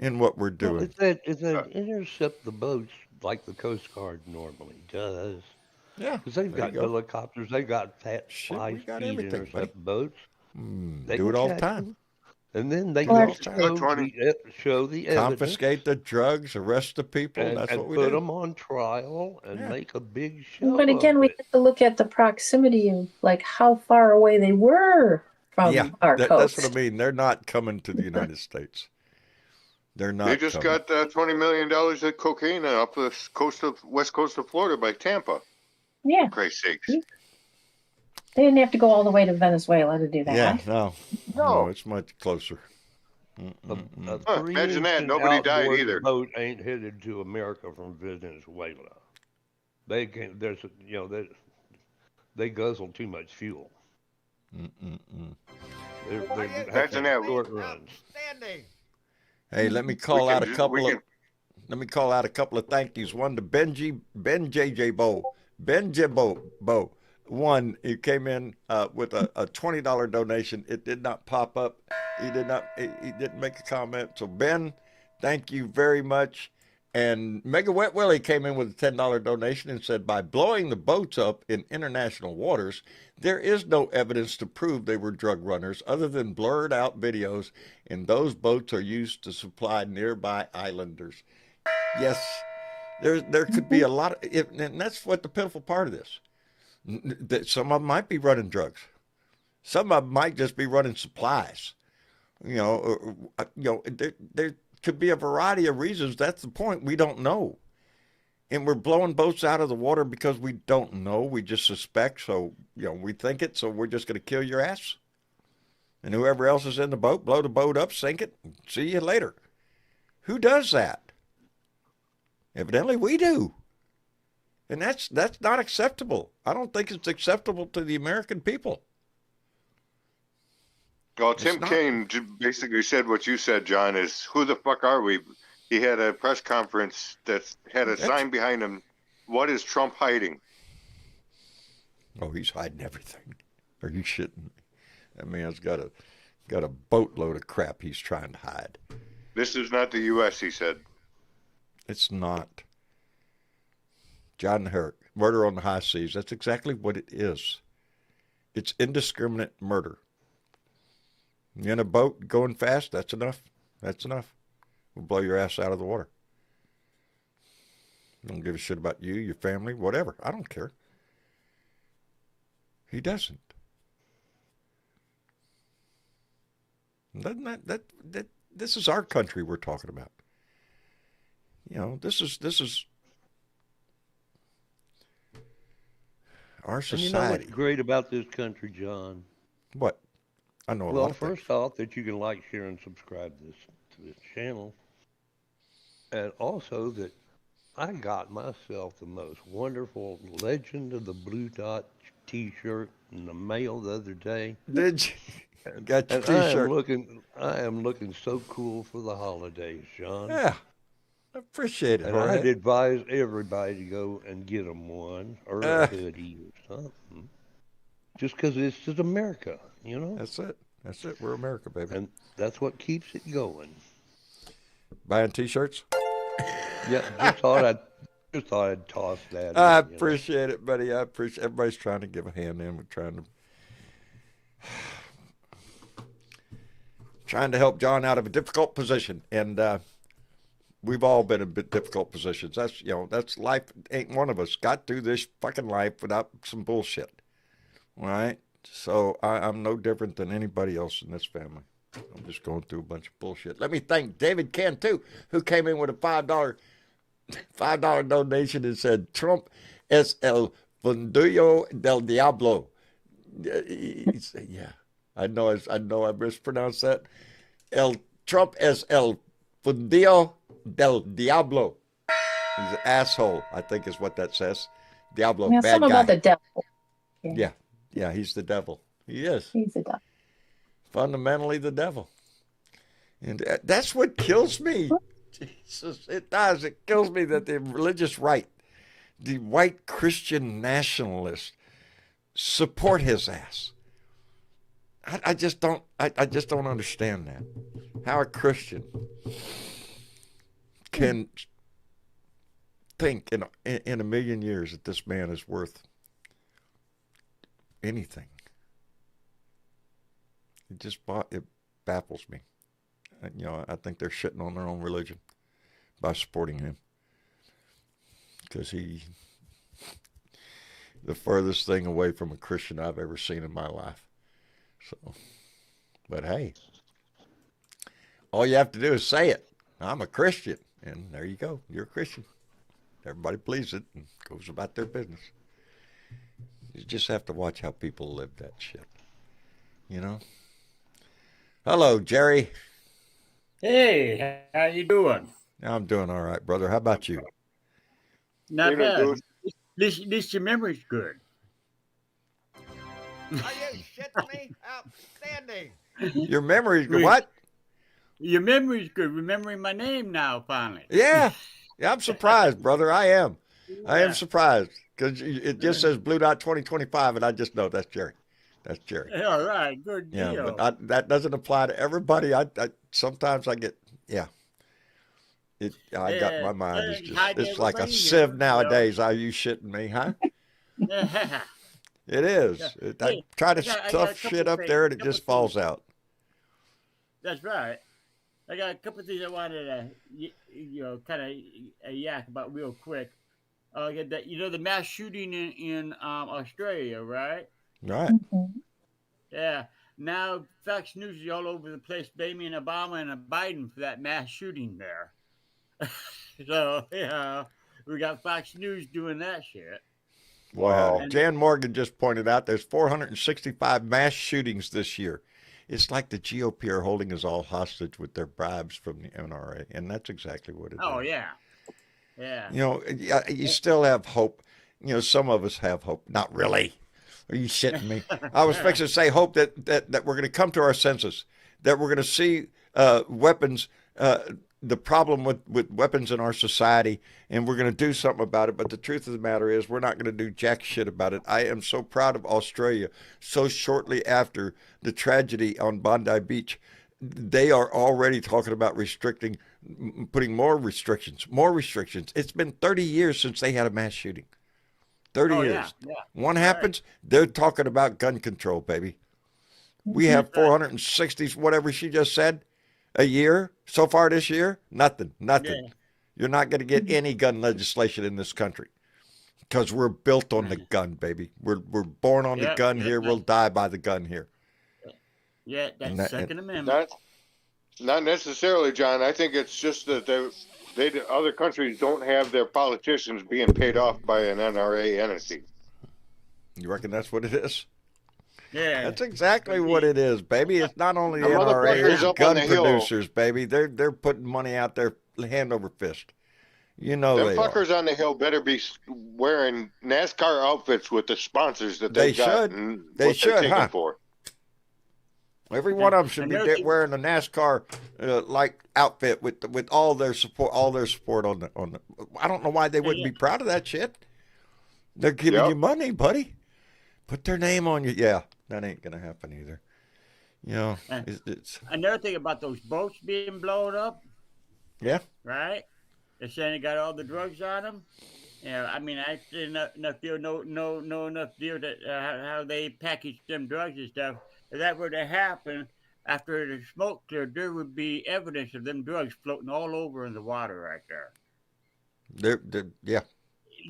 in what we're doing. Well, if they intercept the boats like the Coast Guard normally does. Yeah. Because they've got helicopters, they've got high-speed intercept boats. They do it all the time. And then they can show the evidence. Confiscate the drugs, arrest the people. That's what we do. And put them on trial and make a big show. But again, we have to look at the proximity of how far away they were from our coast. That's what I mean. They're not coming to the United States. They're not. They just got $20 million of cocaine up the west coast of Florida by Tampa. Yeah. For Christ's sakes. They didn't have to go all the way to Venezuela to do that. Yeah, no, it's much closer. Imagine that. Nobody died either. Boat ain't headed to America from Venezuela. They can. They guzzle too much fuel. Mm-mm-mm. They have to Imagine have that. short runs. Outstanding. Hey, let me We call can, out a we couple of can, let me call out a couple of thank yous. One to Ben JJ Bo. One, he came in with a $20 donation. It did not pop up. He didn't make a comment. So Ben, thank you very much. And Mega Wet Willie came in with a $10 donation and said, by blowing the boats up in international waters, there is no evidence to prove they were drug runners other than blurred out videos, and those boats are used to supply nearby islanders. Yes, there could be a lot of, and that's what the pitiful part of this. That some of them might be running drugs. Some of them might just be running supplies. There could be a variety of reasons. That's the point. We don't know. And we're blowing boats out of the water because we don't know. We just suspect. So, we think it. So we're just going to kill your ass. And whoever else is in the boat, blow the boat up, sink it. See you later. Who does that? Evidently we do. And that's not acceptable. I don't think it's acceptable to the American people. well, Tim Kaine basically said what you said, John, is who the fuck are we? He had a press conference that had a sign behind him. What is Trump hiding? Oh, he's hiding everything. Are you shitting me? That man's got a boatload of crap he's trying to hide. This is not the U.S., he said. It's not. John Herrick, murder on the high seas. That's exactly what it is. It's indiscriminate murder. You're in a boat going fast, that's enough. That's enough. We'll blow your ass out of the water. Don't give a shit about you, your family, whatever. I don't care. He doesn't. Doesn't that this is our country we're talking about. This is our society. And you know what's great about this country, John? What? I know a lot Well, of things. first off, that you can like, share, and subscribe to this channel. And also that I got myself the most wonderful Legend of the Blue Dot t-shirt in the mail the other day. Did you? Got your And t-shirt. I am looking so cool for the holidays, John. Yeah. I appreciate it. And All right. I'd advise everybody to go and get them one or a hoodie or something. Just because this is America, That's it. That's it. We're America, baby. And that's what keeps it going. Buying t-shirts? Yeah, just thought I'd toss that. I appreciate it, buddy. I appreciate everybody's trying to give a hand in. We're trying to help John out of a difficult position, and we've all been in difficult positions. That's life. Ain't one of us got through this fucking life without some bullshit. All right? So I'm no different than anybody else in this family. I'm just going through a bunch of bullshit. Let me thank David Cantu, who came in with a $5 donation and said, Trump es el fundillo del diablo. Yeah, I know I mispronounced that. Trump es el fundillo del diablo. He's an asshole, I think is what that says. Diablo, yeah, bad something guy. about the devil. Yeah, he's the devil. He is. He's the devil. Fundamentally the devil. And that's what kills me. Jesus, it does. It kills me that the religious right, the white Christian nationalists, support his ass. I just don't understand that. How a Christian can think in a million years that this man is worth anything. It baffles me. I think they're shitting on their own religion by supporting him, because he's the furthest thing away from a Christian I've ever seen in my life. So, but hey, all you have to do is say it. I'm a Christian, and there you go. You're a Christian. Everybody believes it and goes about their business. You just have to watch how people live that shit. Hello, Jerry. Hey, how you doing? I'm doing all right, brother. How about you? Not Hey there, bad. dude. At least your memory's good. Are you shitting me? Outstanding. Your memory's good. We- What? Your memory's good. Remembering my name now, finally. Yeah. Yeah, I'm surprised, brother. I am. I am Yeah. surprised because it just says Blue Dot 2025, and I just know that's Jerry. That's Jerry. All right, good Yeah, deal. but that doesn't apply to everybody. I sometimes I get I got my mind is just Hi to it's like a everybody sieve here, nowadays. Are you shitting me, huh? Yeah. It is. Yeah. I Hey, try to I got a stuff couple shit up things- there and it couple just falls out. That's right. I got a couple of things I wanted to, kind of yak about real quick. Get that the mass shooting in Australia, right? Right. Mhm. Yeah. Now Fox News is all over the place blaming Obama and Biden for that mass shooting there. So we got Fox News doing that shit. Boy, Wow. howdy. Jan Morgan just pointed out there's 465 mass shootings this year. It's like the GOP are holding us all hostage with their bribes from the NRA, and that's exactly what it is. Oh yeah. Yeah. You know, you still have hope. You know, some of us have hope. Not really. Are you shitting me? I was fixing to say hope that we're going to come to our senses, that we're going to see weapons, the problem with weapons in our society, and we're going to do something about it. But the truth of the matter is we're not going to do jack shit about it. I am so proud of Australia. So shortly after the tragedy on Bondi Beach, they are already talking about putting more restrictions. It's been 30 years since they had a mass shooting. 30 years. Yeah. One happens, they're talking about gun control, baby. We have 460, whatever she just said, a year. So far this year, nothing. Yeah. You're not going to get any gun legislation in this country because we're built on the gun, baby. We're born on the gun here. We'll die by the gun here. Yeah, that's Second Amendment. Not necessarily, John. I think it's just that other countries don't have their politicians being paid off by an NRA entity. You reckon that's what it is? Yeah. That's exactly what it is, baby. It's not only the The NRA, motherfuckers it's up gun on the hill. producers, baby. They're putting money out there hand over fist. You know Them they are. fuckers on the hill better be wearing NASCAR outfits with the sponsors that They they got should. and They what should, they're taking huh? for. Every one of them should be Another thing- wearing a NASCAR like outfit with all their support on the. I don't know why they wouldn't be proud of that shit. They're giving Yep. you money, buddy. Put their name on you. Yeah, that ain't gonna happen either. You know, it's Another thing about those boats being blown up, yeah. right? They're saying they got all the drugs on them. Yeah, I mean, I didn't enough deal, no enough deal that how they package them drugs and stuff. If that were to happen after the smoke cleared, there would be evidence of them drugs floating all over in the water right there. They're yeah.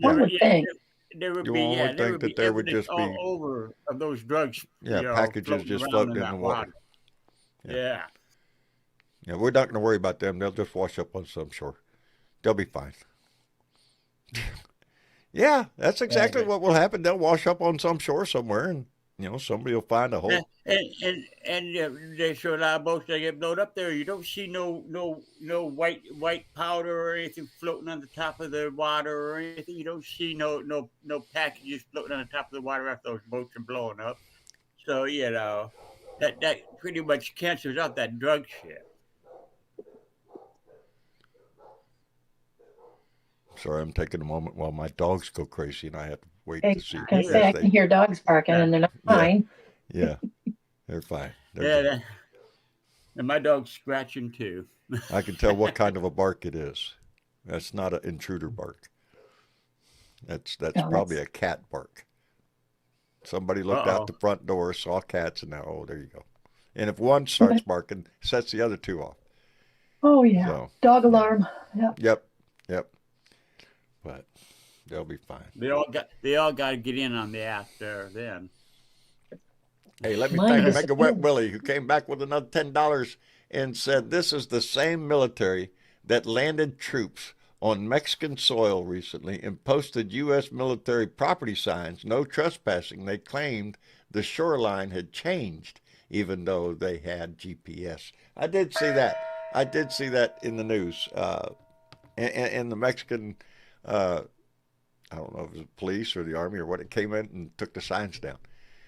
One would think. There would You be, one would there think would that be there would evidence just be- all over of those drugs. Yeah, packages just floating in that the water. Yeah. Yeah, we're not going to worry about them. They'll just wash up on some shore. They'll be fine. Yeah, that's exactly what will happen. They'll wash up on some shore somewhere, and somebody will find a hole. And they show a lot of boats that get blown up there. You don't see no white powder or anything floating on the top of the water or anything. You don't see no packages floating on the top of the water after those boats are blowing up. So that pretty much cancels out that drug shit. Sorry, I'm taking a moment while my dogs go crazy, and I have to wait I to see. was gonna say I can hear dogs barking and they're not fine. Yeah, they're fine. And my dog's scratching too. I can tell what kind of a bark it is. That's not an intruder bark. That's probably a cat bark. Somebody looked out the front door, saw cats, and now, there you go. And if one starts barking, sets the other two off. Oh yeah, So, dog alarm. Yep. But they'll be fine. They all got to get in on the act there then. Hey, let me Mine thank is Mega Wet Willie, who came back with another $10 and said this is the same military that landed troops on Mexican soil recently and posted U.S. military property signs, no trespassing. They claimed the shoreline had changed, even though they had GPS. I did see that. in the news. And the Mexican, I I don't know if it was the police or the army or what, it came in and took the signs down.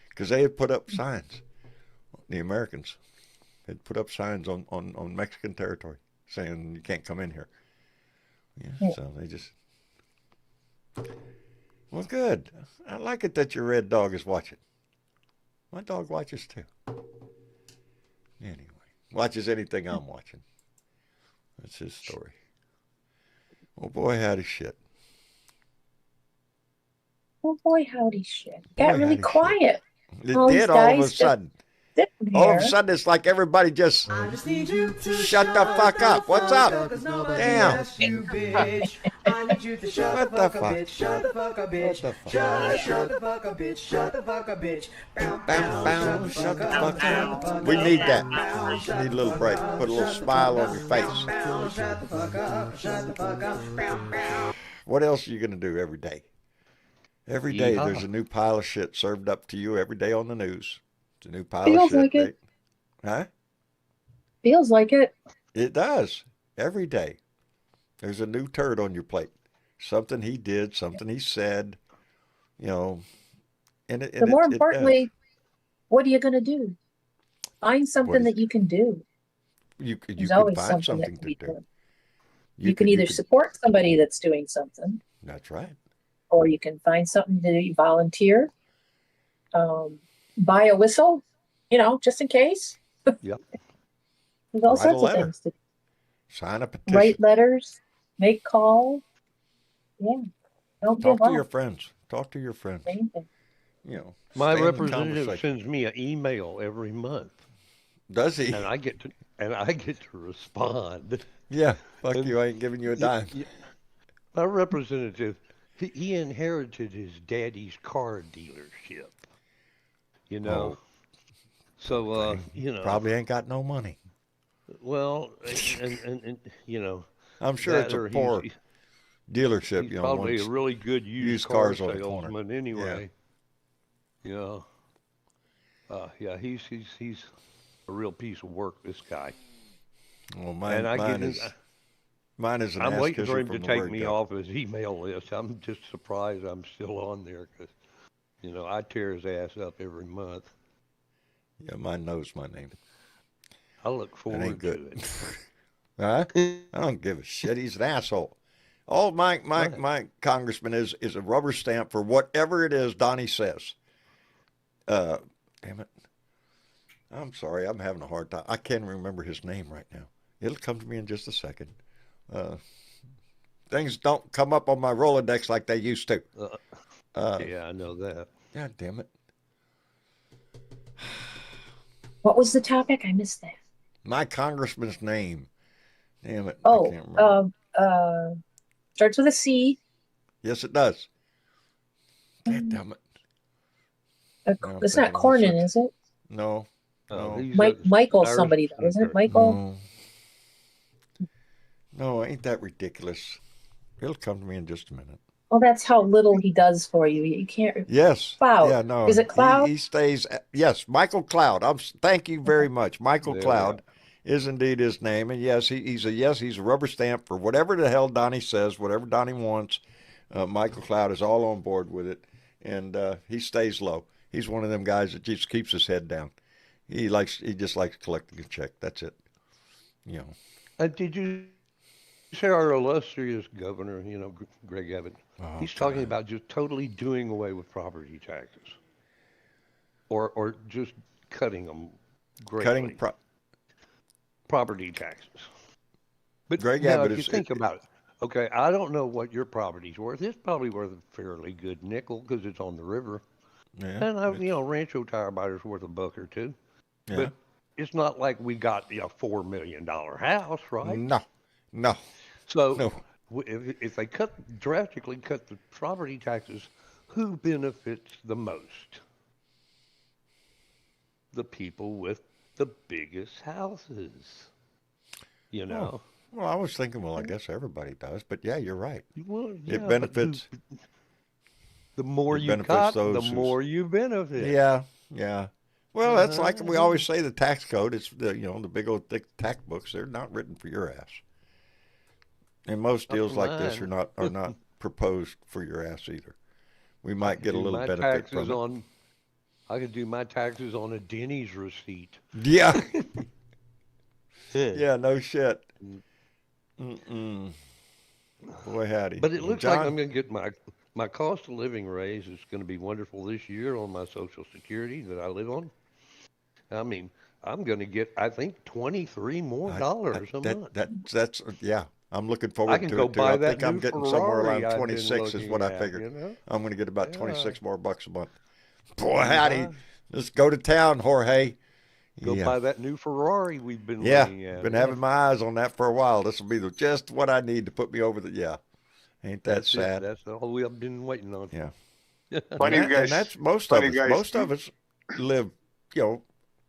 Because they had put up signs, the Americans had put up signs on Mexican territory saying you can't come in here. Yeah, so they just... Well, good. I like it that your red dog is watching. My dog watches too. Anyway, watches anything I'm watching. That's his story. Oh boy, howdy shit. Oh boy, howdy shit. Got really quiet. It did all of a sudden. All of a sudden, it's like everybody just shut the fuck up. What's up? Damn. What the fuck? Shut the fuck up, bitch. Shut the fuck up, bitch. Shut the fuck up, bitch. Shut the fuck up. We need that. We need a little break. Put a little smile on your face. Shut the fuck up. Shut the fuck up. What else are you going to do every day? Every day there's a new pile of shit served up to you every day on the news. It's a new pile of shit. Feels like it. Huh? Feels like it. It does. Every day. There's a new turd on your plate. Something he did, something he said, you know. But more importantly, what are you going to do? Find something that you can do. You can find something to do. You can either support somebody that's doing something. That's right. Or you can find something to do, volunteer, buy a whistle, you know, just in case. Yep. There's all sorts of things to do. Sign a petition. Write letters, make calls. Yeah. Don't Talk to your friends. Talk to your friends. You know, my representative sends me an email every month. Does he? And I get to respond. Yeah. Fuck you. I ain't giving you a dime. My representative, he inherited his daddy's car dealership. You know. So you know. Probably ain't got no money. Well, and you know. I'm sure it's a poor dealership. He's you know, probably a really good used car salesman anyway. Yeah. Yeah, he's a real piece of work, this guy. Well, mine is an I'm waiting for him to take me off his email list. I'm just surprised I'm still on there because, you know, I tear his ass up every month. Yeah, mine knows my name. I look forward to it. Huh? I don't give a shit. He's an asshole. All my congressman is a rubber stamp for whatever it is Donnie says. Damn it. I'm sorry. I'm having a hard time. I can't remember his name right now. It'll come to me in just a second. Things don't come up on my Rolodex like they used to. Yeah, I know that. God damn it. What was the topic? I missed that. My congressman's name. Damn it. Oh, I can't remember. Starts with a C. Yes, it does. God damn it. It's not Cornyn, is it? No. Michael somebody, though, isn't it? Michael? No, ain't that ridiculous? It'll come to me in just a minute. Well, that's how little he does for you. You can't. Yes. Cloud. Yeah, no. Is it Cloud? He stays. Yes, Michael Cloud. Thank you very much. Michael Cloud is indeed his name, and yes, he's a rubber stamp for whatever the hell Donnie says, whatever Donnie wants. Michael Cloud is all on board with it, and he stays low. He's one of them guys that just keeps his head down. He just likes collecting a check. That's it. You know. Did you say our illustrious governor, you know, Greg Abbott, he's talking about just totally doing away with property taxes, or just cutting them greatly. Cutting property taxes. But Greg now, Abbott if you think about it, okay, I don't know what your property's worth. It's probably worth a fairly good nickel because it's on the river. Yeah, and you know, Rancho Tire Biter's worth $1 or $2. Yeah. But it's not like we got a $4 million house, right? No. So if they drastically cut the property taxes, who benefits the most? The people with the biggest houses, you know. Well, I was thinking, I guess everybody does, but yeah, you're right. Well, yeah, it benefits. The more you cut, the more you benefit. Yeah. Well, that's like we always say, the tax code. It's the big old thick tax books. They're not written for your ass. And most deals like this are not proposed for your ass either. We might get a little my benefit taxes from it. I could do my taxes on a Denny's receipt. Yeah. Yeah, no shit. Mm-mm. Boy, howdy. But it Well, looks like John? I'm going to get my cost of living raise. It's going to be wonderful this year on my Social Security that I live on. I mean, I'm going to get, I think, $23 more a month. That's yeah. I'm looking I forward can to go it too. buy I that think I'm new getting somewhere Ferrari around I've been 26 is what looking I at, figured. you know? I'm going to get about Yeah. 26 more bucks a month. Boy, howdy. Buy, Let's go to town, Jorge. go Yeah. buy that new Ferrari we've been Yeah. looking at. Been Yeah. having my eyes on that for a while. This will be just what I need to put me over the, yeah. Ain't that That's sad? it. That's all we've been waiting on. Yeah. Funny And guys. that's most of Funny us. guys. Most of us live,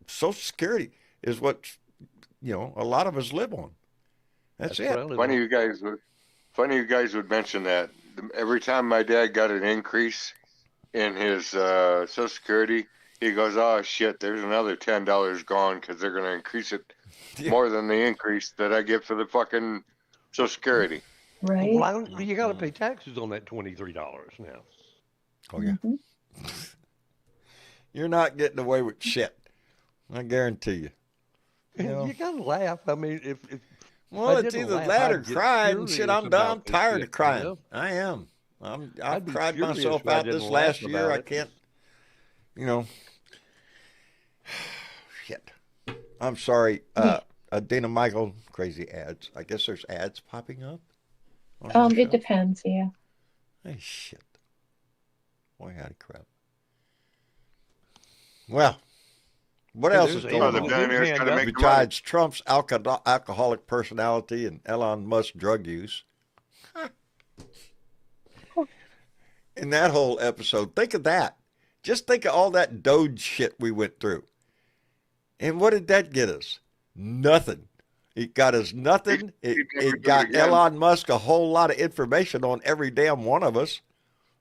Social Security is what, a lot of us live on. That's what I it. live Funny on. you guys would mention that. Every time my dad got an increase in his Social Security, he goes, "Oh shit, there's another $10 gone because they're gonna increase it Yeah. more than the increase that I get for the fucking Social Security." Right. Well, you got to pay taxes on that $23 now. Oh, yeah. Mm-hmm. You're not getting away with shit. I guarantee you. You got to laugh. I mean, if Well, I it's didn't either laugh, that or I'd get crying. Shit, furious I'm done. I'm about this tired shit, of crying. you know? I am. I'd I've be cried furious myself if I out this didn't last laugh year. about I it. can't, shit. I'm sorry. Dana Michael, crazy ads. I guess there's ads popping up on your It show? depends, yeah. Hey, shit. Boy, howdy crap. Well, what else is there's going the Amos' on? billionaires hand gotta up. make the money. Besides Trump's alcoholic personality and Elon Musk drug use. In that whole episode, think of that. Just think of all that Doge shit we went through. And what did that get us? Nothing. It got us nothing. It got Elon Musk a whole lot of information on every damn one of us.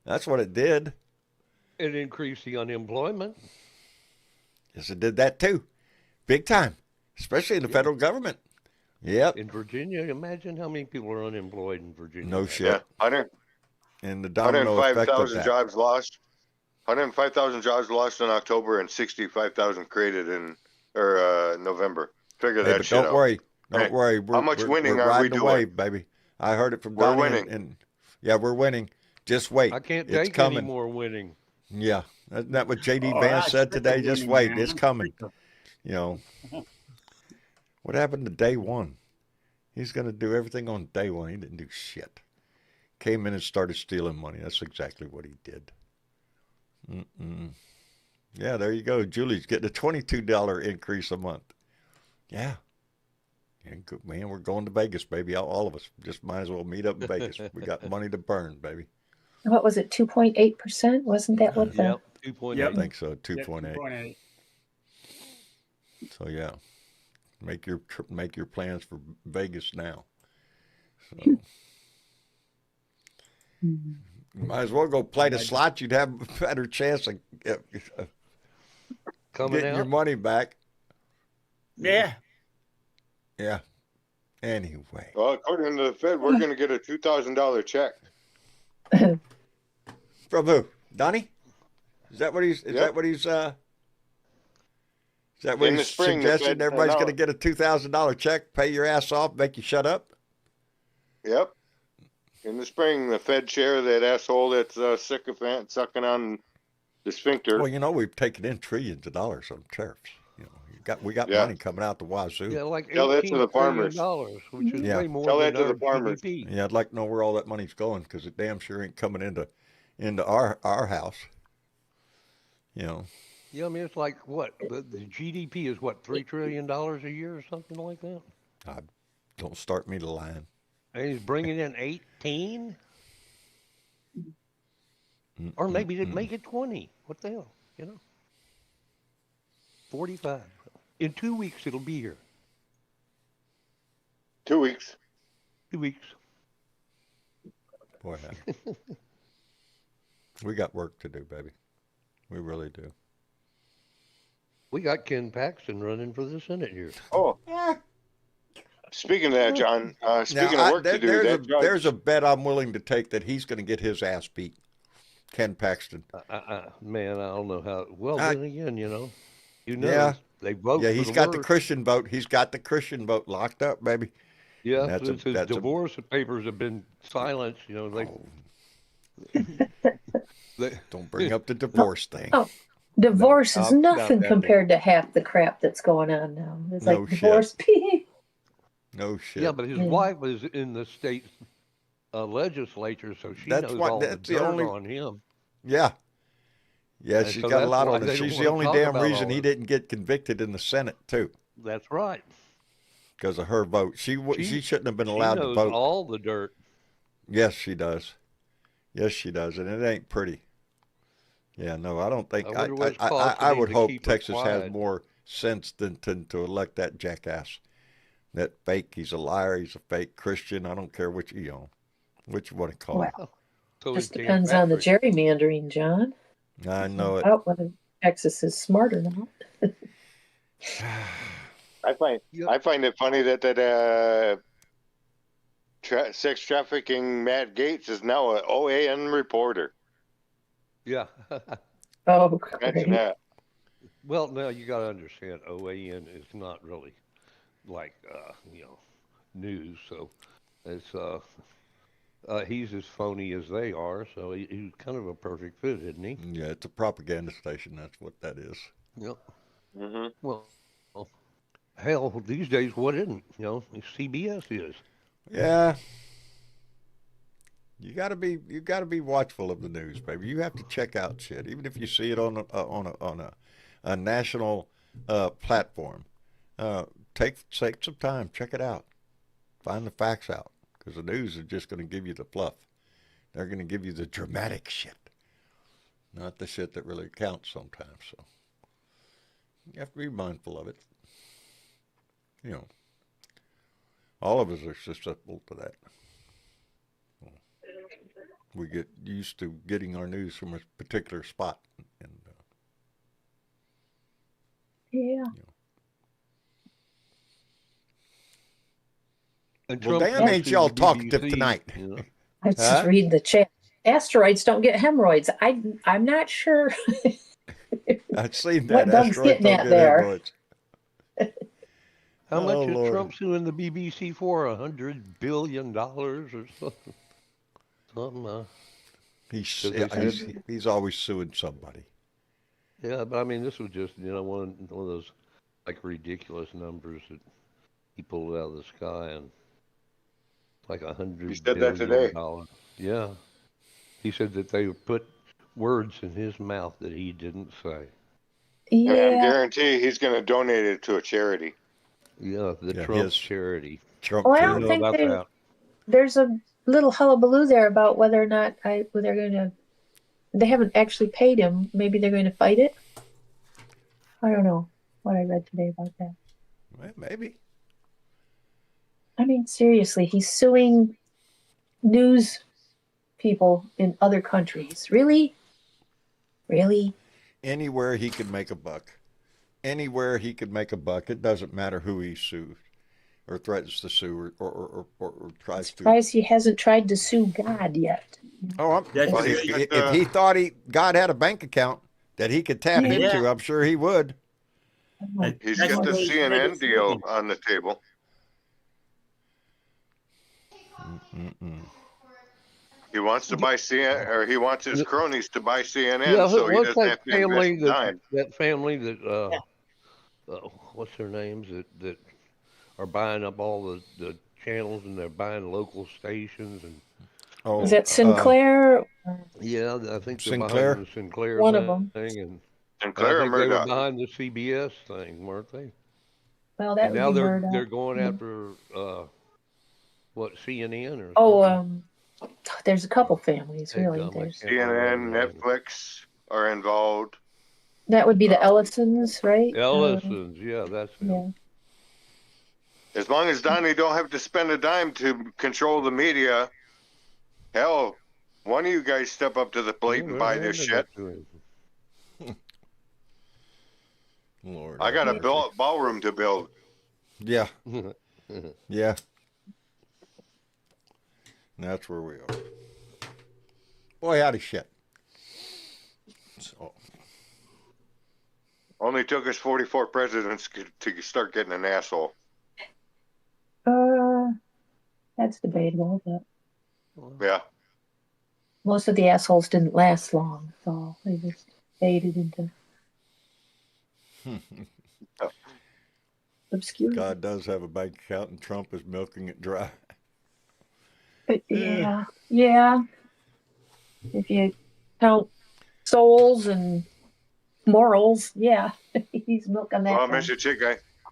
That's what it did. It increased the unemployment. Yes, it did that too. Big time. Especially in the federal government. Yep. In Virginia, imagine how many people are unemployed in Virginia. No right shit. Yeah, 100, And the domino effect of 105,000 that. jobs lost. 105,000 jobs lost in October and 65,000 created in November. Figure Hey, that but shit don't out. worry. Don't Hey, worry. We're, how much we're, winning we're are we riding the doing? wave, baby. I heard it from We're Donnie. winning. And yeah, we're winning. Just wait. I can't It's take coming. any more winning. Yeah. Isn't that what J.D. Oh, Vance that's said today? freaking Just winning, wait. man. It's coming. What happened to day one? He's going to do everything on day one. He didn't do shit. Came in and started stealing money. That's exactly what he did. Yeah, there you go. Julie's getting a $22 increase a month. Yeah. Good, man, we're going to Vegas, baby. All of us just might as well meet up in Vegas. We got money to burn, baby. What was it, 2.8%? Wasn't that what the... Yep, 2.8. I think so, Yep, 2.8. 2.8. So yeah, make your plans for Vegas now. So might as well go play the slots. You'd have a better chance of Coming getting your out. money back. Yeah. Yeah. Anyway, Well, according to the Fed, we're going to get a $2,000 check. from who? Donnie? Is that what he's? Is Yep. that what he's? Is that what In the he's spring, the suggesting? Fed Everybody's sent going to get a $2,000 check, pay your ass off, make you shut up. Yep. In the spring, the Fed chair, that asshole that's sycophant sucking on the sphincter. Well, we've taken in trillions of dollars on tariffs. We got Yeah. money coming out the wazoo. Yeah, like Tell that to $18 the farmers. trillion, which is Yeah. way more Tell than that to our the farmers. GDP. Yeah, I'd like to know where all that money's going because it damn sure ain't coming into our house. Yeah, I mean, it's like what? The GDP is what, $3 trillion a year or something like that? Don't start me to lying. And he's bringing in 18? Or maybe they'd make it 20. What the hell, 45. In 2 weeks, it'll be here. 2 weeks. 2 weeks. Boy, we got work to do, baby. We really do. We got Ken Paxton running for the Senate here. Oh, Speaking of that, John, speaking Now, of work to do, that judge, there's a bet I'm willing to take that he's going to get his ass beat. Ken Paxton. Man, I don't know how. Well, then again, who knows? Yeah, They vote. yeah, for he's the got the worst. Christian vote. He's got the Christian vote locked up, baby. Yeah, And since his divorce papers have been silenced, don't bring up the divorce thing. Oh, divorce is not nothing that compared to half the crap that's going on now. It's No like shit. divorce. No shit. Yeah, but his wife was in the state legislature, so she knows all the dirt on him. Yeah. Yeah, And she's so got a that's lot why on her. they don't She's the wanna only talk damn about reason all he this. didn't get convicted in the Senate, too, That's right. because of her vote. She shouldn't have been allowed she to knows vote. all the dirt. Yes, she does. Yes, she does, and it ain't pretty. Yeah, no, I don't think. I wonder what it's costing I him would to hope keep her Texas has quiet. more sense than to elect that jackass. That fake. He's a liar. He's a fake Christian. I don't care which you want to call him. Well, So just he depends on the gerrymandering, John. I know it. About whether Texas is smart or not. I find it funny that sex trafficking Matt Gates is now an OAN reporter. Yeah. Oh, Imagine great. that. Well, now you got to understand, OAN is not really like news. So it's he's as phony as they are. So he's kind of a perfect fit, isn't he? Yeah, it's a propaganda station. That's what that is. Yep. Mm-hmm. Well, hell, these days, what isn't? CBS is. Yeah. You gotta be watchful of the news, baby. You have to check out shit, even if you see it on a national platform. Take some time, check it out, find the facts out, because the news is just going to give you the fluff. They're going to give you the dramatic shit, not the shit that really counts sometimes. So you have to be mindful of it. All of us are susceptible to that. We get used to getting our news from a particular spot, and Yeah. And well, Trump damn, used ain't to y'all the talkative BBC, tonight. I was just reading the chat. Asteroids don't get hemorrhoids. I'm not sure I've seen what that. Doug's Asteroids getting don't at get there. hemorrhoids. How much is Lord. Trump suing the BBC for? $100 billion or something? He's always suing somebody. Yeah, but I mean, this was just one of those like ridiculous numbers that he pulled out of the sky, and like $100 He said that today. billion. Yeah, he said that they put words in his mouth that he didn't say. And I Yeah. guarantee he's going to donate it to a charity. Yeah, Trump charity. Trump Well, I charity. don't think about that. there's a little hullabaloo there about whether or not they're going to. They haven't actually paid him. Maybe they're going to fight it. I don't know what I read today about that. Well, maybe. I mean, seriously, he's suing news people in other countries. Really? Really? Anywhere he could make a buck. Anywhere he could make a buck. It doesn't matter who he sues or threatens to sue or tries to. Surprised he hasn't tried to sue God yet. Oh, That's if he thought God had a bank account that he could tap into, I'm sure he would. He's That's got the what he said. CNN deal on the table. He wants to buy CNN, or he wants his cronies to buy CNN, Yeah, so he what's doesn't that have to family invest time. that family that what's their names that are buying up all the channels, and they're buying local stations, and Is that Sinclair? yeah, I think they're Sinclair? behind the Sinclair One thing, of them. and Sinclair I or think they were Murdoch? behind the CBS thing, weren't they? Well, that And would now be they're Murdoch. going after what, CNN or Oh, something? there's a couple families, Hey, really. Gum, I There's can't remember CNN, their names. Netflix are involved. that would be the Ellisons, right? Ellison's, yeah, that's him. Yeah. As long as Donnie don't have to spend a dime to control the media, hell, one of you guys step up to the plate and buy this shit. Lord, I got a ballroom to build. Yeah. Yeah. And that's where we are. Boy, howdy shit. So, Only took us 44 presidents to start getting an asshole. That's debatable, but Yeah. most of the assholes didn't last long, so they just faded into obscurity. God does have a bank account, and Trump is milking it dry. But yeah. If you count souls and morals, yeah, he's milking that. Well, Mr. Chick,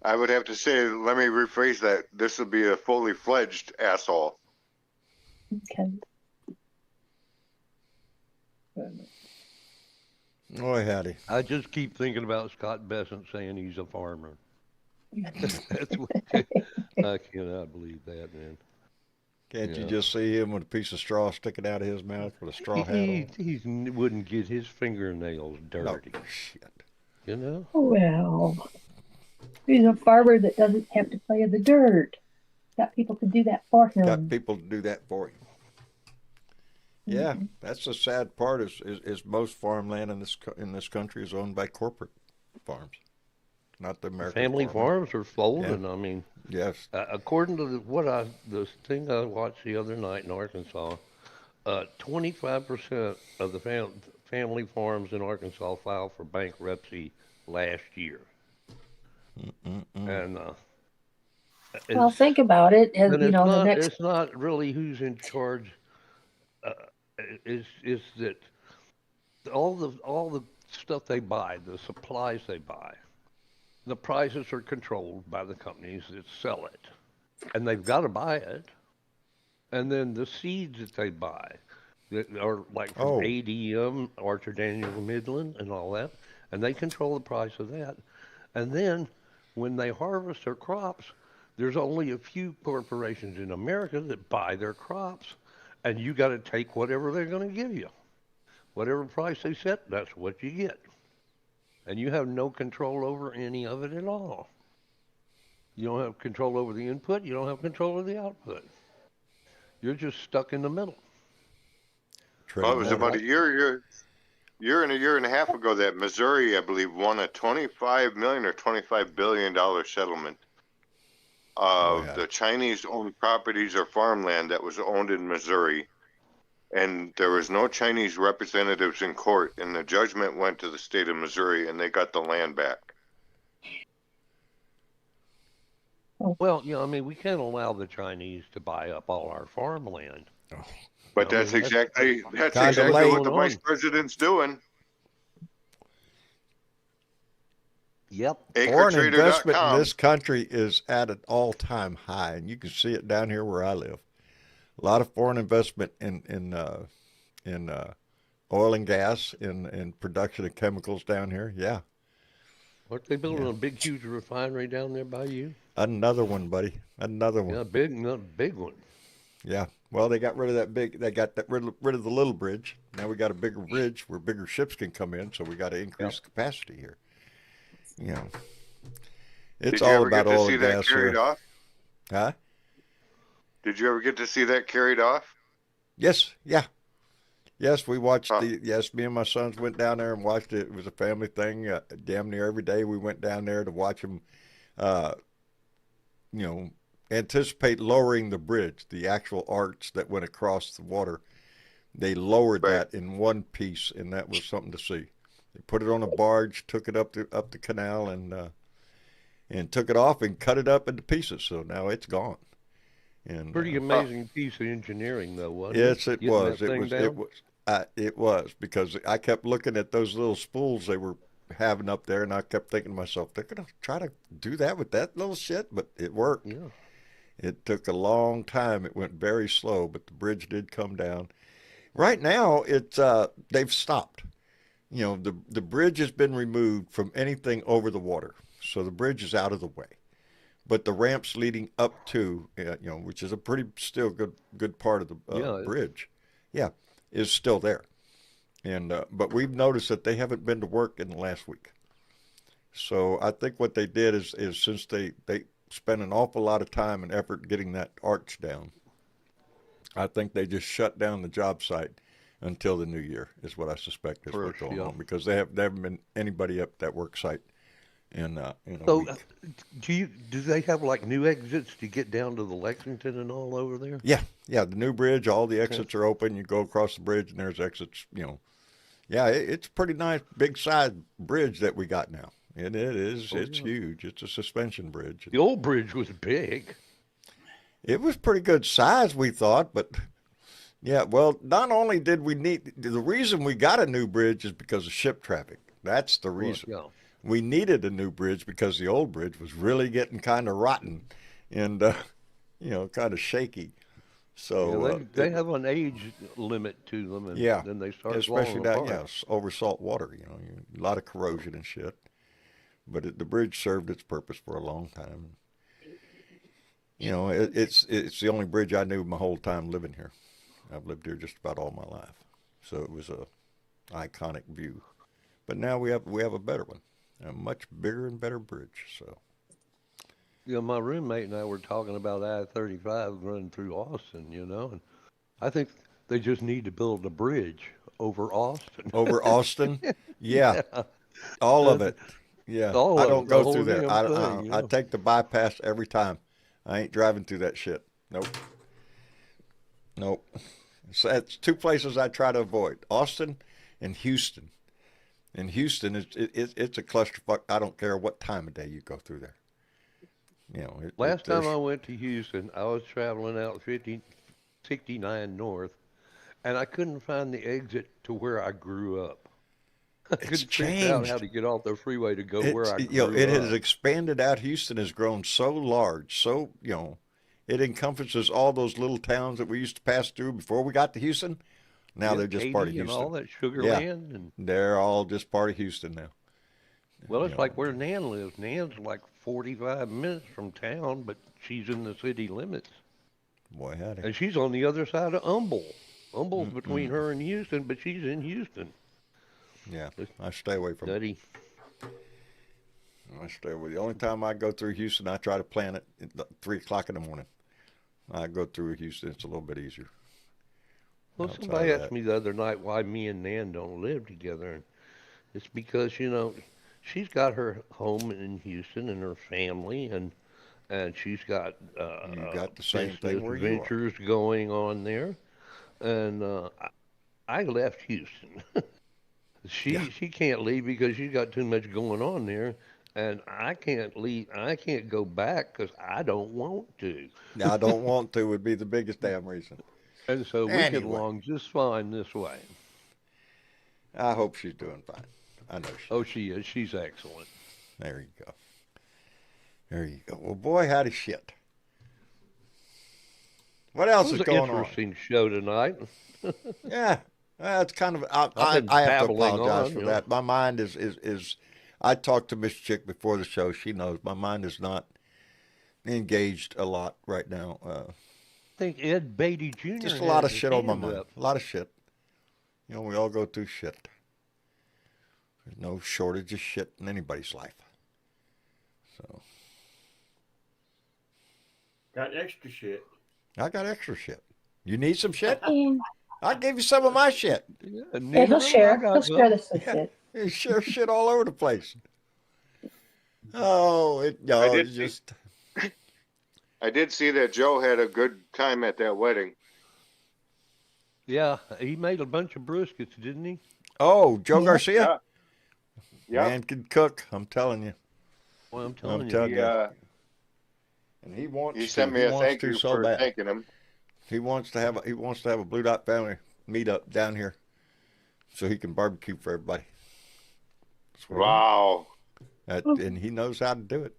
I would have to say, let me rephrase that. This would be a fully fledged asshole. Okay. Boy, howdy. I just keep thinking about Scott Bessent saying he's a farmer. That's what I cannot believe that, man. Can't you just see him with a piece of straw sticking out of his mouth with a straw hat on? He wouldn't get his fingernails dirty. No, shit. You know? Well, he's a farmer that doesn't have to play in the dirt. Got people to do that for him. Got people to do that for him. Yeah, that's the sad part. Is most farmland in this country is owned by corporate farms, not the American family farmer. farms are folding. Yeah. I mean, yes. According to the thing I watched the other night in Arkansas, 25% of the family farms in Arkansas filed for bankruptcy last year. And well, think about it. As, you know, the next. It's not really who's in charge. Is that all the stuff they buy, the supplies they buy, the prices are controlled by the companies that sell it, and they've got to buy it. And then the seeds that they buy, that are like from ADM, Archer Daniel Midland, and all that, and they control the price of that. And then when they harvest their crops, there's only a few corporations in America that buy their crops, and you got to take whatever they're going to give you. Whatever price they set, that's what you get. And you have no control over any of it at all. You don't have control over the input, you don't have control of the output. You're just stuck in the middle. Well, it was about a year and a half ago that Missouri, I believe, won a $25 million or $25 billion settlement of the Chinese-owned properties or farmland that was owned in Missouri. And there was no Chinese representatives in court, and the judgment went to the state of Missouri, and they got the land back. Well, I mean, we can't allow the Chinese to buy up all our farmland. But that's exactly what the vice president's doing. Yep. Foreign investment in this country is at an all-time high, and you can see it down here where I live. A lot of foreign investment in oil and gas, in production of chemicals down here. Yeah. Aren't they building a big, huge refinery down there by you? Another one, buddy. Another one. Yeah, big one. Yeah. Well, they got rid of that big. They got rid of the little bridge. Now we got a bigger bridge where bigger ships can come in. So we got to increase capacity here. You know, it's all about oil and gas here. Huh? Did you ever get to see that carried off? Yes. Yeah. Yes, we watched me and my sons went down there and watched it. It was a family thing. Damn near every day we went down there to watch them, anticipate lowering the bridge, the actual arch that went across the water. They lowered that in one piece, and that was something to see. They put it on a barge, took it up the canal, and took it off and cut it up into pieces. So now it's gone. And pretty amazing piece of engineering, though, wasn't it? Yes, it was. It was because I kept looking at those little spools they were having up there, and I kept thinking to myself, they're gonna try to do that with that little shit, but it worked. Yeah. It took a long time. It went very slow, but the bridge did come down. Right now, they've stopped. The bridge has been removed from anything over the water, so the bridge is out of the way. But the ramps leading up to, which is a pretty still good part of the bridge, is still there. And but we've noticed that they haven't been to work in the last week. So I think what they did is since they spent an awful lot of time and effort getting that arch down. I think they just shut down the job site until the new year is what I suspect is what's going on, because they haven't been anybody up that work site in a week. Do they have like new exits to get down to the Lexington and all over there? Yeah, the new bridge, all the exits are open. You go across the bridge and there's exits, Yeah, it's a pretty nice big size bridge that we got now. And it is, it's huge. It's a suspension bridge. The old bridge was big. It was pretty good size, we thought, but yeah, well, not only did we need, the reason we got a new bridge is because of ship traffic. That's the reason. Well, We needed a new bridge because the old bridge was really getting kind of rotten and, kind of shaky. So they have an age limit to them, and then they start especially falling that, apart. over salt water, a lot of corrosion and shit. But the bridge served its purpose for a long time. It's the only bridge I knew my whole time living here. I've lived here just about all my life, so it was a iconic view. But now we have a better one, a much bigger and better bridge. So. My roommate and I were talking about I-35 running through Austin, and I think they just need to build a bridge over Austin. Over Austin? Yeah. All of it. Yeah. I don't go through there. I take the bypass every time. I ain't driving through that shit. Nope. So that's two places I try to avoid: Austin and Houston. In Houston, it's a clusterfuck. I don't care what time of day you go through there. Last time I went to Houston, I was traveling out 69 North, and I couldn't find the exit to where I grew up. I couldn't figure out how to get off the freeway to go where I grew up. It has expanded out. Houston has grown so large, so, it encompasses all those little towns that we used to pass through before we got to Houston. Now they're just part of Houston. And all that Sugar Land. And they're all just part of Houston now. Well, it's like where Nan lives. Nan's like 45 minutes from town, but she's in the city limits. Boy, howdy. And she's on the other side of Humble. Humble's between her and Houston, but she's in Houston. Yeah, I stay away from it. I stay away. The only time I go through Houston, I try to plan it at 3 o'clock in the morning. I go through Houston, it's a little bit easier. Well, somebody asked me the other night why me and Nan don't live together. And it's because, she's got her home in Houston and her family, and she's got you got the same thing where you are. Ventures going on there. And I left Houston. She can't leave because she's got too much going on there, and I can't leave. I can't go back because I don't want to. I don't want to would be the biggest damn reason. And so we get along just fine this way. I hope she's doing fine. I know she. Oh, she is. She's excellent. There you go. There you go. Well, boy, howdy shit. What else is going on? It was an interesting show tonight. Yeah. It's kind of, I have to apologize for that. My mind is, I talked to Miss Chick before the show. She knows my mind is not engaged a lot right now. I think Ed Beatty Jr. Just a lot of shit on my mind. A lot of shit. We all go through shit. There's no shortage of shit in anybody's life. So. Got extra shit. I got extra shit. You need some shit? I gave you some of my shit. Yeah, he'll share. He'll share this shit. He shares shit all over the place. It's just. I did see that Joe had a good time at that wedding. Yeah, he made a bunch of briskets, didn't he? Oh, Joe Garcia? Yeah. Man can cook, I'm telling you. Well, I'm telling you. And he wants. He sent me a thank you for thanking him. He wants to have a Blue Dot family meetup down here, so he can barbecue for everybody. Wow. And he knows how to do it.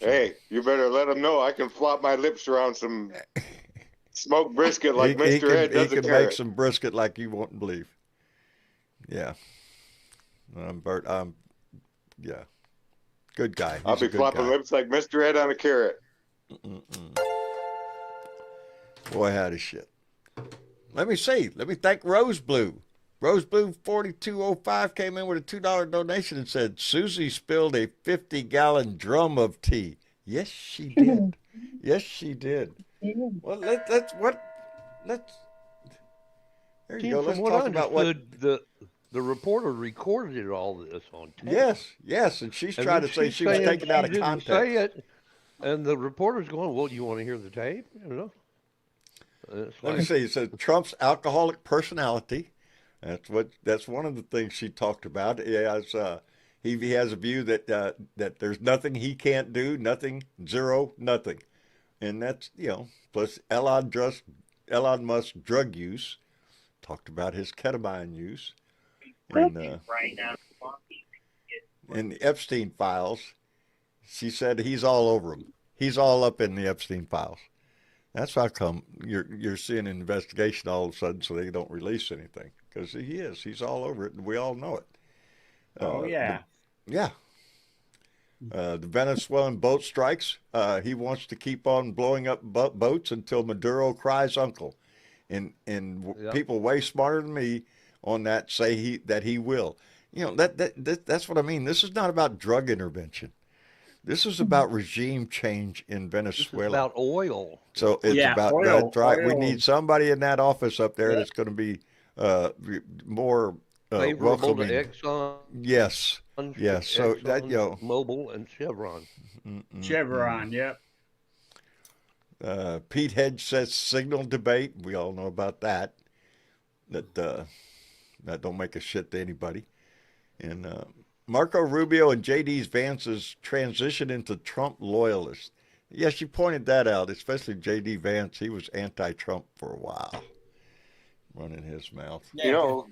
Hey, you better let him know I can flop my lips around some smoked brisket like Mr. Ed does. He can make some brisket like you won't believe. Yeah. Bert, yeah. Good guy. I'll be flopping lips like Mr. Ed on a carrot. Boy, howdy shit. Let me see. Let me thank Rose Blue. Rose Blue 4205 came in with a $2 donation and said, Susie spilled a 50-gallon drum of tea. Yes, she did. Yes, she did. Well, let's. There you See, go. from Let's what I talk about what. understood, the reporter recorded all this on tape. Yes, and she's And trying then to say she's she was saying taken out she of didn't context. say it, and the reporter's going, "Well, you want to hear the tape?" You know. Let me see. It says Trump's alcoholic personality. That's one of the things she talked about. He has a view that that there's nothing he can't do, nothing, zero, nothing, and that's plus Elon Musk's drug use. Talked about his ketamine use, and in the Epstein files, she said he's all over them. He's all up in the Epstein files. That's how come you're seeing an investigation all of a sudden, so they don't release anything, because he is. He's all over it, and we all know it. Yeah. The Venezuelan boat strikes. He wants to keep on blowing up boats until Maduro cries uncle, and people way smarter than me on that say that he will. That's what I mean. This is not about drug intervention. This is about regime change in Venezuela. This is about oil. So it's about oil, that's right. oil. We need somebody in that office up there that's going to be more Favorable welcoming. to Exxon. Yes. So Exxon, that Mobil and Chevron. Chevron, yep. Pete Hedge says signal debate. We all know about that. That don't make a shit to anybody. And Marco Rubio and J.D. Vance's transition into Trump loyalist. Yes, you pointed that out, especially J.D. Vance. He was anti-Trump for a while, running his mouth.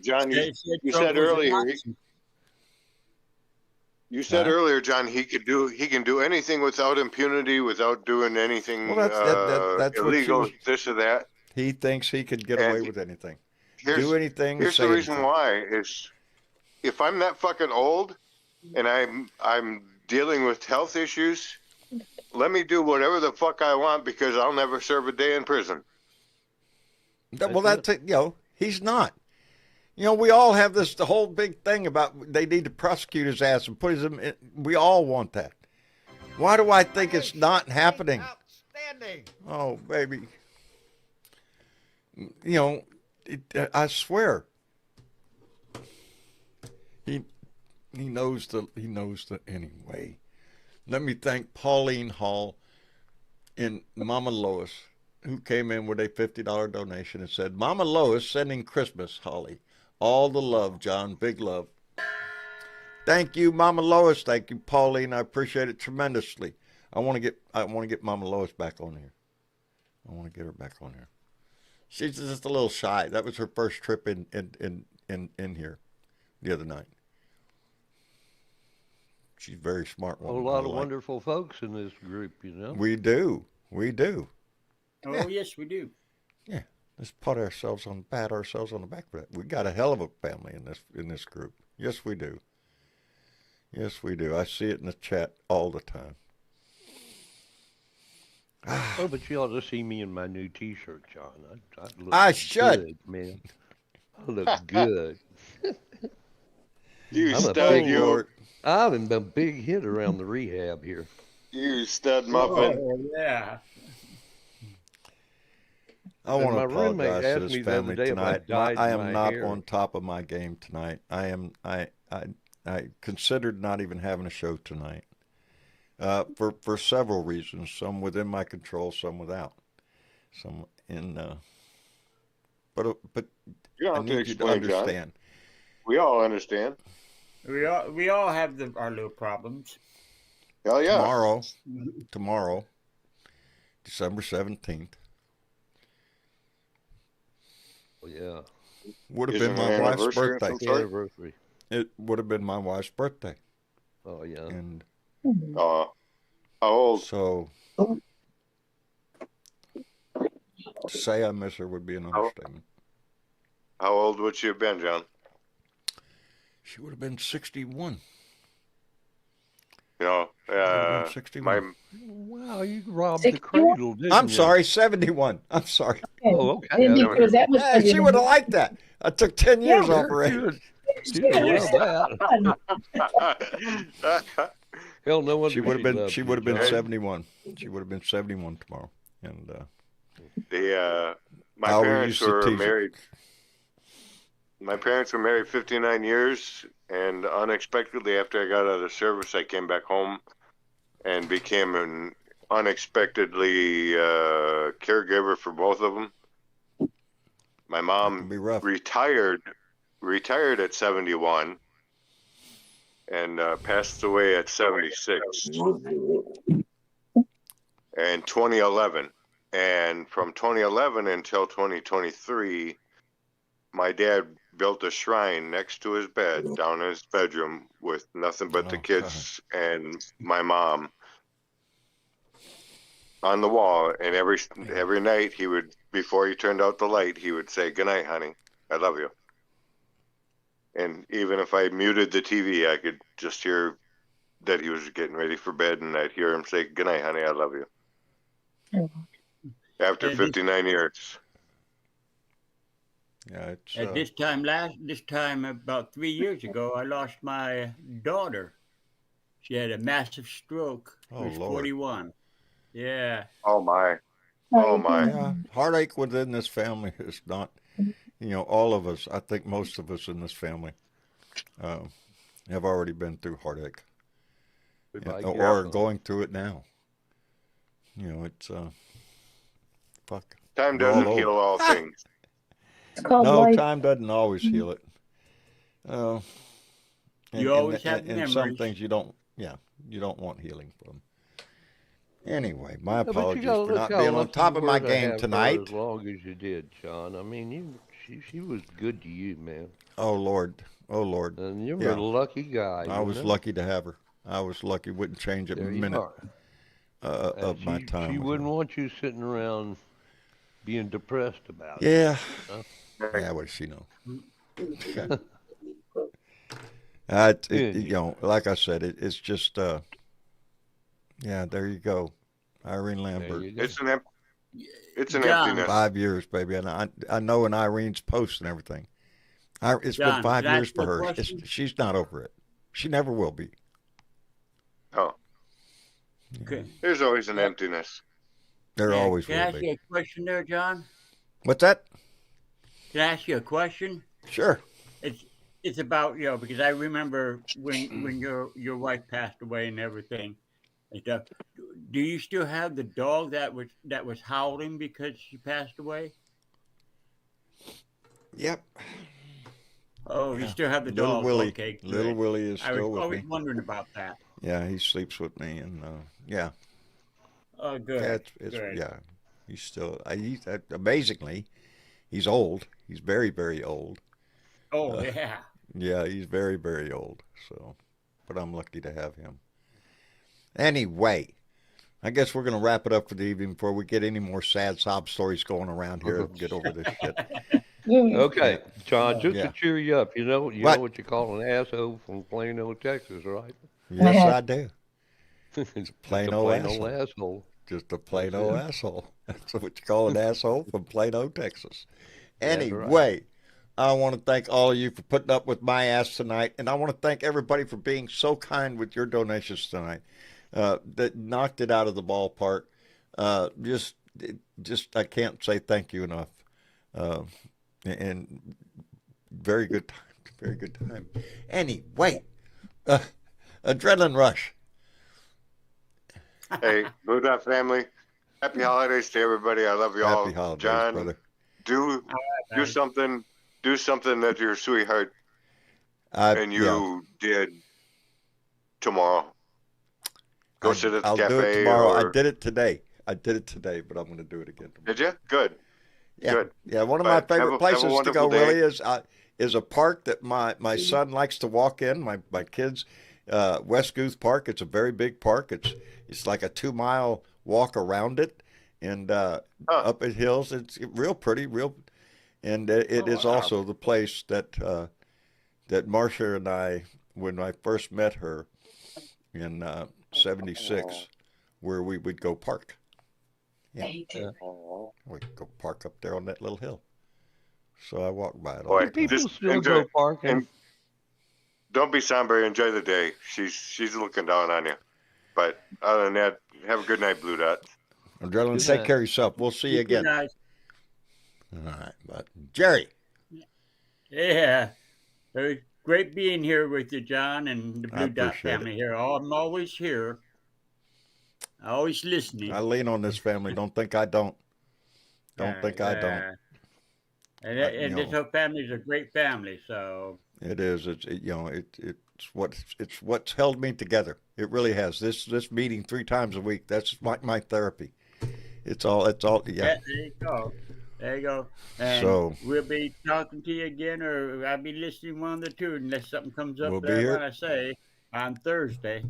John, you said earlier. You said earlier, John, he can do anything without impunity, without doing anything that's illegal, this or that. He thinks he could get away with anything. Do anything. Here's the reason why is if I'm that fucking old and I'm dealing with health issues, let me do whatever the fuck I want because I'll never serve a day in prison. Well, he's not. We all have the whole big thing about they need to prosecute his ass and put him in. We all want that. Why do I think it's not happening? Outstanding. Oh, baby. I swear. He knows the anyway. Let me thank Pauline Hall and Mama Lois, who came in with a $50 donation and said, Mama Lois sending Christmas, Holly. All the love, John. Big love. Thank you, Mama Lois. Thank you, Pauline. I appreciate it tremendously. I want to get Mama Lois back on here. I want to get her back on here. She's just a little shy. That was her first trip in here the other night. She's a very smart woman. A lot of wonderful folks in this group, We do. Oh, yeah. Yes, we do. Yeah. Let's pat ourselves on the back for that. We got a hell of a family in this group. Yes, we do. Yes, we do. I see it in the chat all the time. Oh, but you ought to see me in my new T-shirt, John. I should, good, man. I look good. You stud, you. I'm a big hit around the rehab here. You stud muffin. Oh, yeah. I want to apologize to this family tonight. I am not on top of my game tonight. I considered not even having a show tonight. For several reasons, some within my control, some without. Some in but you don't I have need to explain, you to understand. John. We all understand. We all have our little problems. Hell yeah. Tomorrow, December 17th. Oh, yeah. Would have been my wife's birthday. Anniversary. It would have been my wife's birthday. Oh, yeah. And how old? So to say I miss her would be an understatement. How old would she have been, John? She would have been 61. 61. Wow, you robbed 61? The cradle, didn't I'm you? sorry, 71. I'm sorry. Okay. Oh, okay. She would have liked that. I took 10 years off her age. Hell, no wonder She would have been. loves She you, would have been John. 71. She would have been 71 tomorrow. And my I always parents used to were tease her. married. My parents were married 59 years, and unexpectedly, after I got out of the service, I came back home and became an unexpectedly caregiver for both of them. My That mom can be rough. retired at 71 and passed away at 76 in 2011. And from 2011 until 2023, my dad built a shrine next to his bed down in his bedroom with nothing but the kids and my mom on the wall. And every night he would, before he turned out the light, he would say, "Good night, honey. I love you." And even if I muted the TV, I could just hear that he was getting ready for bed, and I'd hear him say, "Good night, honey. I love you." After 59 years. Yeah, it's. At this time about 3 years ago, I lost my daughter. She had a massive stroke. She was Lord. 41. Yeah. Oh my. Oh my. Yeah, heartache within this family is not. All of us. I think most of us in this family have already been through heartache, or are going through it now. It's fuck. Time We're all doesn't old. heal all things. It's called No, life. time doesn't always heal it. You always have and some memories. things you don't want healing from. Anyway, my Yeah, but you apologies gotta for look not how being on lucky top you of were my to game have her tonight. as long as you did, Sean. I mean, she was good to you, man. Oh Lord. And you were Yeah. a lucky guy. I was lucky to have her. I was lucky. Wouldn't change a There you minute are. of my time. She with wouldn't her. want you sitting around being depressed about it. Yeah. Huh? Yeah. What does she know? Like I said, it's just. Yeah. There you go, Irene There Lambert. you go. It's an John. emptiness. 5 years, baby, and I know in Irene's posts and everything. It's John, been 5 can I years ask for you a her. question? She's not over it. She never will be. Oh, Okay. there's always an emptiness. There Yeah, always can I will ask be. you a question there, John? What's that? Can I ask you a question? Sure. It's about, because I remember when your wife passed away and everything and stuff. Do you still have the dog that was howling because she passed away? Yep. Oh, you still have the Little dog. Willie. Okay, good. Little Willie is I was still with always me. wondering about that. Yeah, he sleeps with me, and yeah. Oh, good. Yeah, it's Good. yeah. He's still. Amazingly, he's old. He's very, very old. Oh, yeah. Yeah, he's very, very old. So, but I'm lucky to have him. Anyway, I guess we're gonna wrap it up for the evening before we get any more sad sob stories going around here and get over this shit. Okay, John, just Yeah. to cheer you up, you know what you call an asshole from Plano, Texas, right? Yes, I do. It's plain a old plain asshole. old asshole. Just a plain old asshole. That's what you call an asshole from Plano, Texas. That's Anyway, I want to thank all of you for putting up with my ass tonight, and I want to thank everybody for being so kind with your donations tonight. That knocked it out of the ballpark. Just I can't say thank you enough. And very good time. Very good time. Anyway, adrenaline rush. Hey, Buddha family, happy holidays to everybody. I love you all. Happy holidays, John, brother. do something that your sweetheart and you did tomorrow. Go sit at the I'll cafe. do it tomorrow. I did it today, but I'm going to do it again tomorrow. Did you? Good. Yeah. Good. Yeah, one of my But favorite have a places to wonderful go, day. Willie, is a park that my son likes to walk in. My kids, West Goose Park. It's a very big park. It's like a 2-mile walk around it, and up in hills. It's real pretty, and it is also the place that Marcia and I, when I first met her in '76, where we would go park. Yeah. We'd go park up there on that little hill. So I walk by it all Boy, the time. People still go parking. And don't be somber. Enjoy the day. She's looking down on you. But other than that, have a good night, Blue Dot. Adrenaline, take care of yourself. We'll see you again. Nice. All right, but Jerry. Yeah. It was great being here with you, John, and the Blue Dot appreciate family here. I'm always here. Always listening. I lean on this family. Don't think I don't. Don't think I don't. And this whole family is a great family. So it is. It's what's held me together. It really has. This meeting 3 times a week. That's my therapy. It's all. Yeah. There you go. There you go. And so we'll be talking to you again, or I'll be listening one of the two, unless something comes up. We'll be here. When I say on Thursday.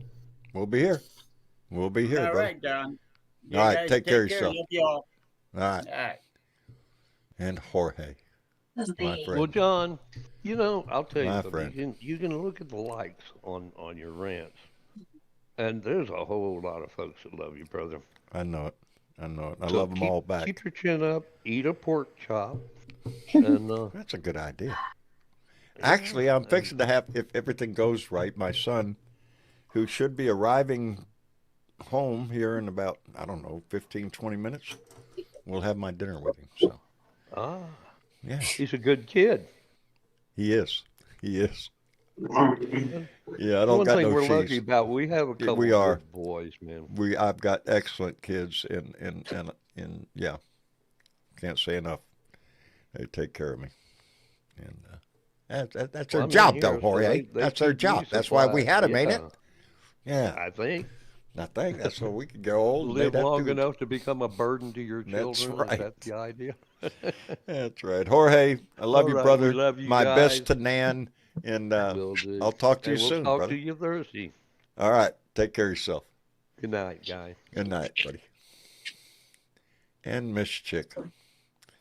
We'll be here. We'll be here. All brother. right, John. All right. Take care of yourself. Love you all. All right. All right. And Jorge. My friend. Well, John, I'll tell you My something. friend. You can look at the likes on your rants, and there's a whole lot of folks that love you, brother. I know it. I So love them all back. Keep your chin up. Eat a pork chop. And that's a good idea. Actually, I'm fixing to have, if everything goes right, my son, who should be arriving home here in about, 15, 20 minutes, we'll have my dinner with him. So. Yeah. He's a good kid. He is. Yeah, I don't One got thing no we're cheese. lucky about, we have a couple We of are. good boys, man. I've got excellent kids, and yeah, can't say enough. They take care of me, and that's their job, though, Jorge. That's their job. That's why we had them, ain't it? Yeah, I think that's so we could go old, live long enough to become a burden to your That's children. right. Is that the idea? That's right, Jorge. I love you, brother. We love you My guys. best to Nan, and I'll talk to you we'll soon, talk brother. to you Thursday. All right, take care of yourself. Good night, guys. Good night, buddy. And Miss Chick.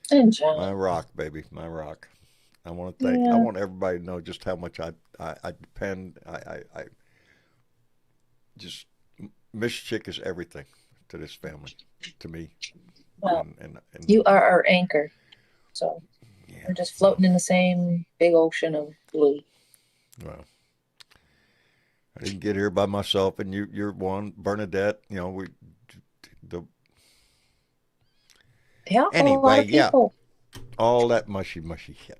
And John. My rock, baby, my rock. I want to thank. I want everybody to know just how much I depend. I just Miss Chick is everything to this family, to me. Well, and you are our anchor, so yeah. we're just floating in the same big ocean of blue. Well, I didn't get here by myself, and you're one, Bernadette. Yeah, Anyway, a lot of people. All that mushy shit.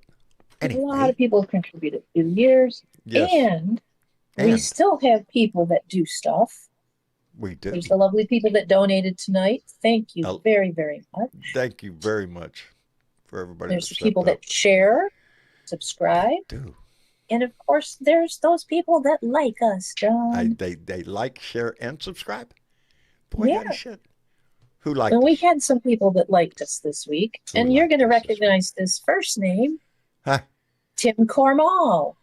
Anyway, A lot of people have contributed through the years, yes. and we still have people that do stuff. We do. There's the lovely people that donated tonight. Thank you very, very much. Thank you very much for everybody. There's the people that share, subscribe. Do. And of course, there's those people that like us, John. They like, share, and subscribe. Boy, that shit. Who liked And we us? had some people that liked us this week. And you're going to recognize this first name. Huh? Tim Cormall.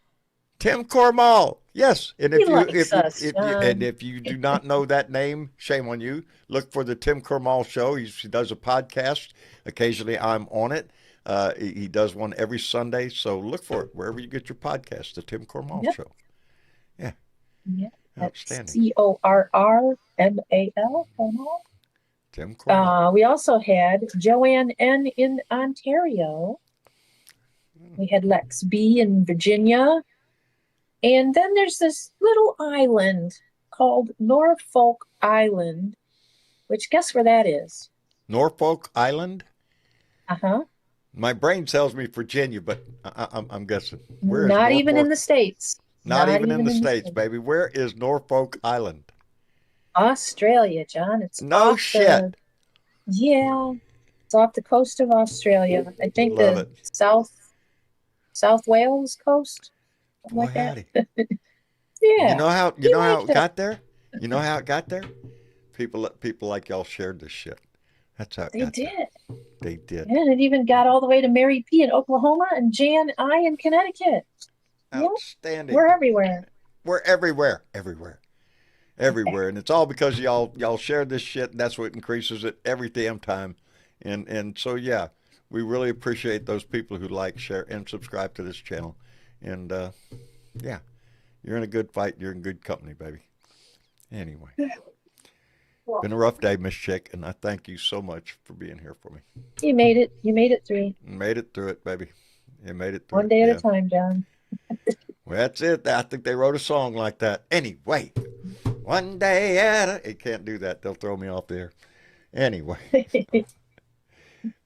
Tim Cormall. Yes. And if you do not know that name, shame on you. Look for the Tim Cormall Show. He does a podcast. Occasionally I'm on it. He does one every Sunday. So look for it wherever you get your podcast, the Tim Cormall Show. Yeah. Yeah. Outstanding. Corrmal. Cormall. Tim Cormall. We also had Joanne N. in Ontario. We had Lex B. in Virginia. And then there's this little island called Norfolk Island, which guess where that is? Norfolk Island? Uh-huh. My brain tells me Virginia, but I'm guessing. Where is Not Norfolk? even in the States. Not even in the States, baby. Where is Norfolk Island? Australia, John. It's no shit. Yeah. It's off the coast of Australia. I think Love the South Wales coast. Something Boy, like that. Yeah. You know how it got there? You know how it got there? People like y'all shared this shit. That's how it got there. They did. And it even got all the way to Mary P. in Oklahoma and Jan I. in Connecticut. Outstanding. We're everywhere. We're everywhere. Everywhere. And it's all because y'all shared this shit, and that's what increases it every damn time. And so yeah, we really appreciate those people who like, share, and subscribe to this channel. And yeah, you're in a good fight. You're in good company, baby. Anyway, been a rough day, Miss Chick, and I thank you so much for being here for me. You made it. You made it through. Made it through it, baby. You made it through One day at a time, John. Well, that's it. I think they wrote a song like that. Anyway, One day at a... It can't do that. They'll throw me off the air. Anyway.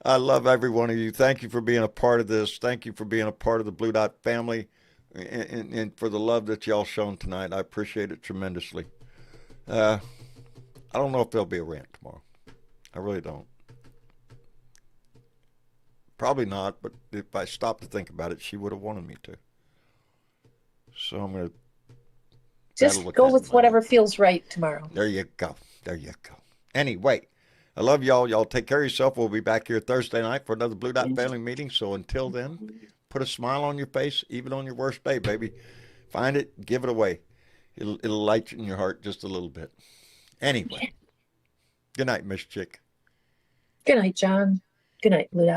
I love every one of you. Thank you for being a part of this. Thank you for being a part of the Blue Dot family and for the love that y'all shown tonight. I appreciate it tremendously. I don't know if there'll be a rant tomorrow. I really don't. Probably not, but if I stopped to think about it, she would have wanted me to. So I'm going to just go with whatever feels right tomorrow. There you go. There you go. Anyway, I love y'all. Y'all take care of yourself. We'll be back here Thursday night for another Blue Dot family meeting. So until then, put a smile on your face, even on your worst day, baby. Find it, give it away. It'll lighten your heart just a little bit. Anyway, good night, Miss Chick. Good night, John. Good night, Blue Dot.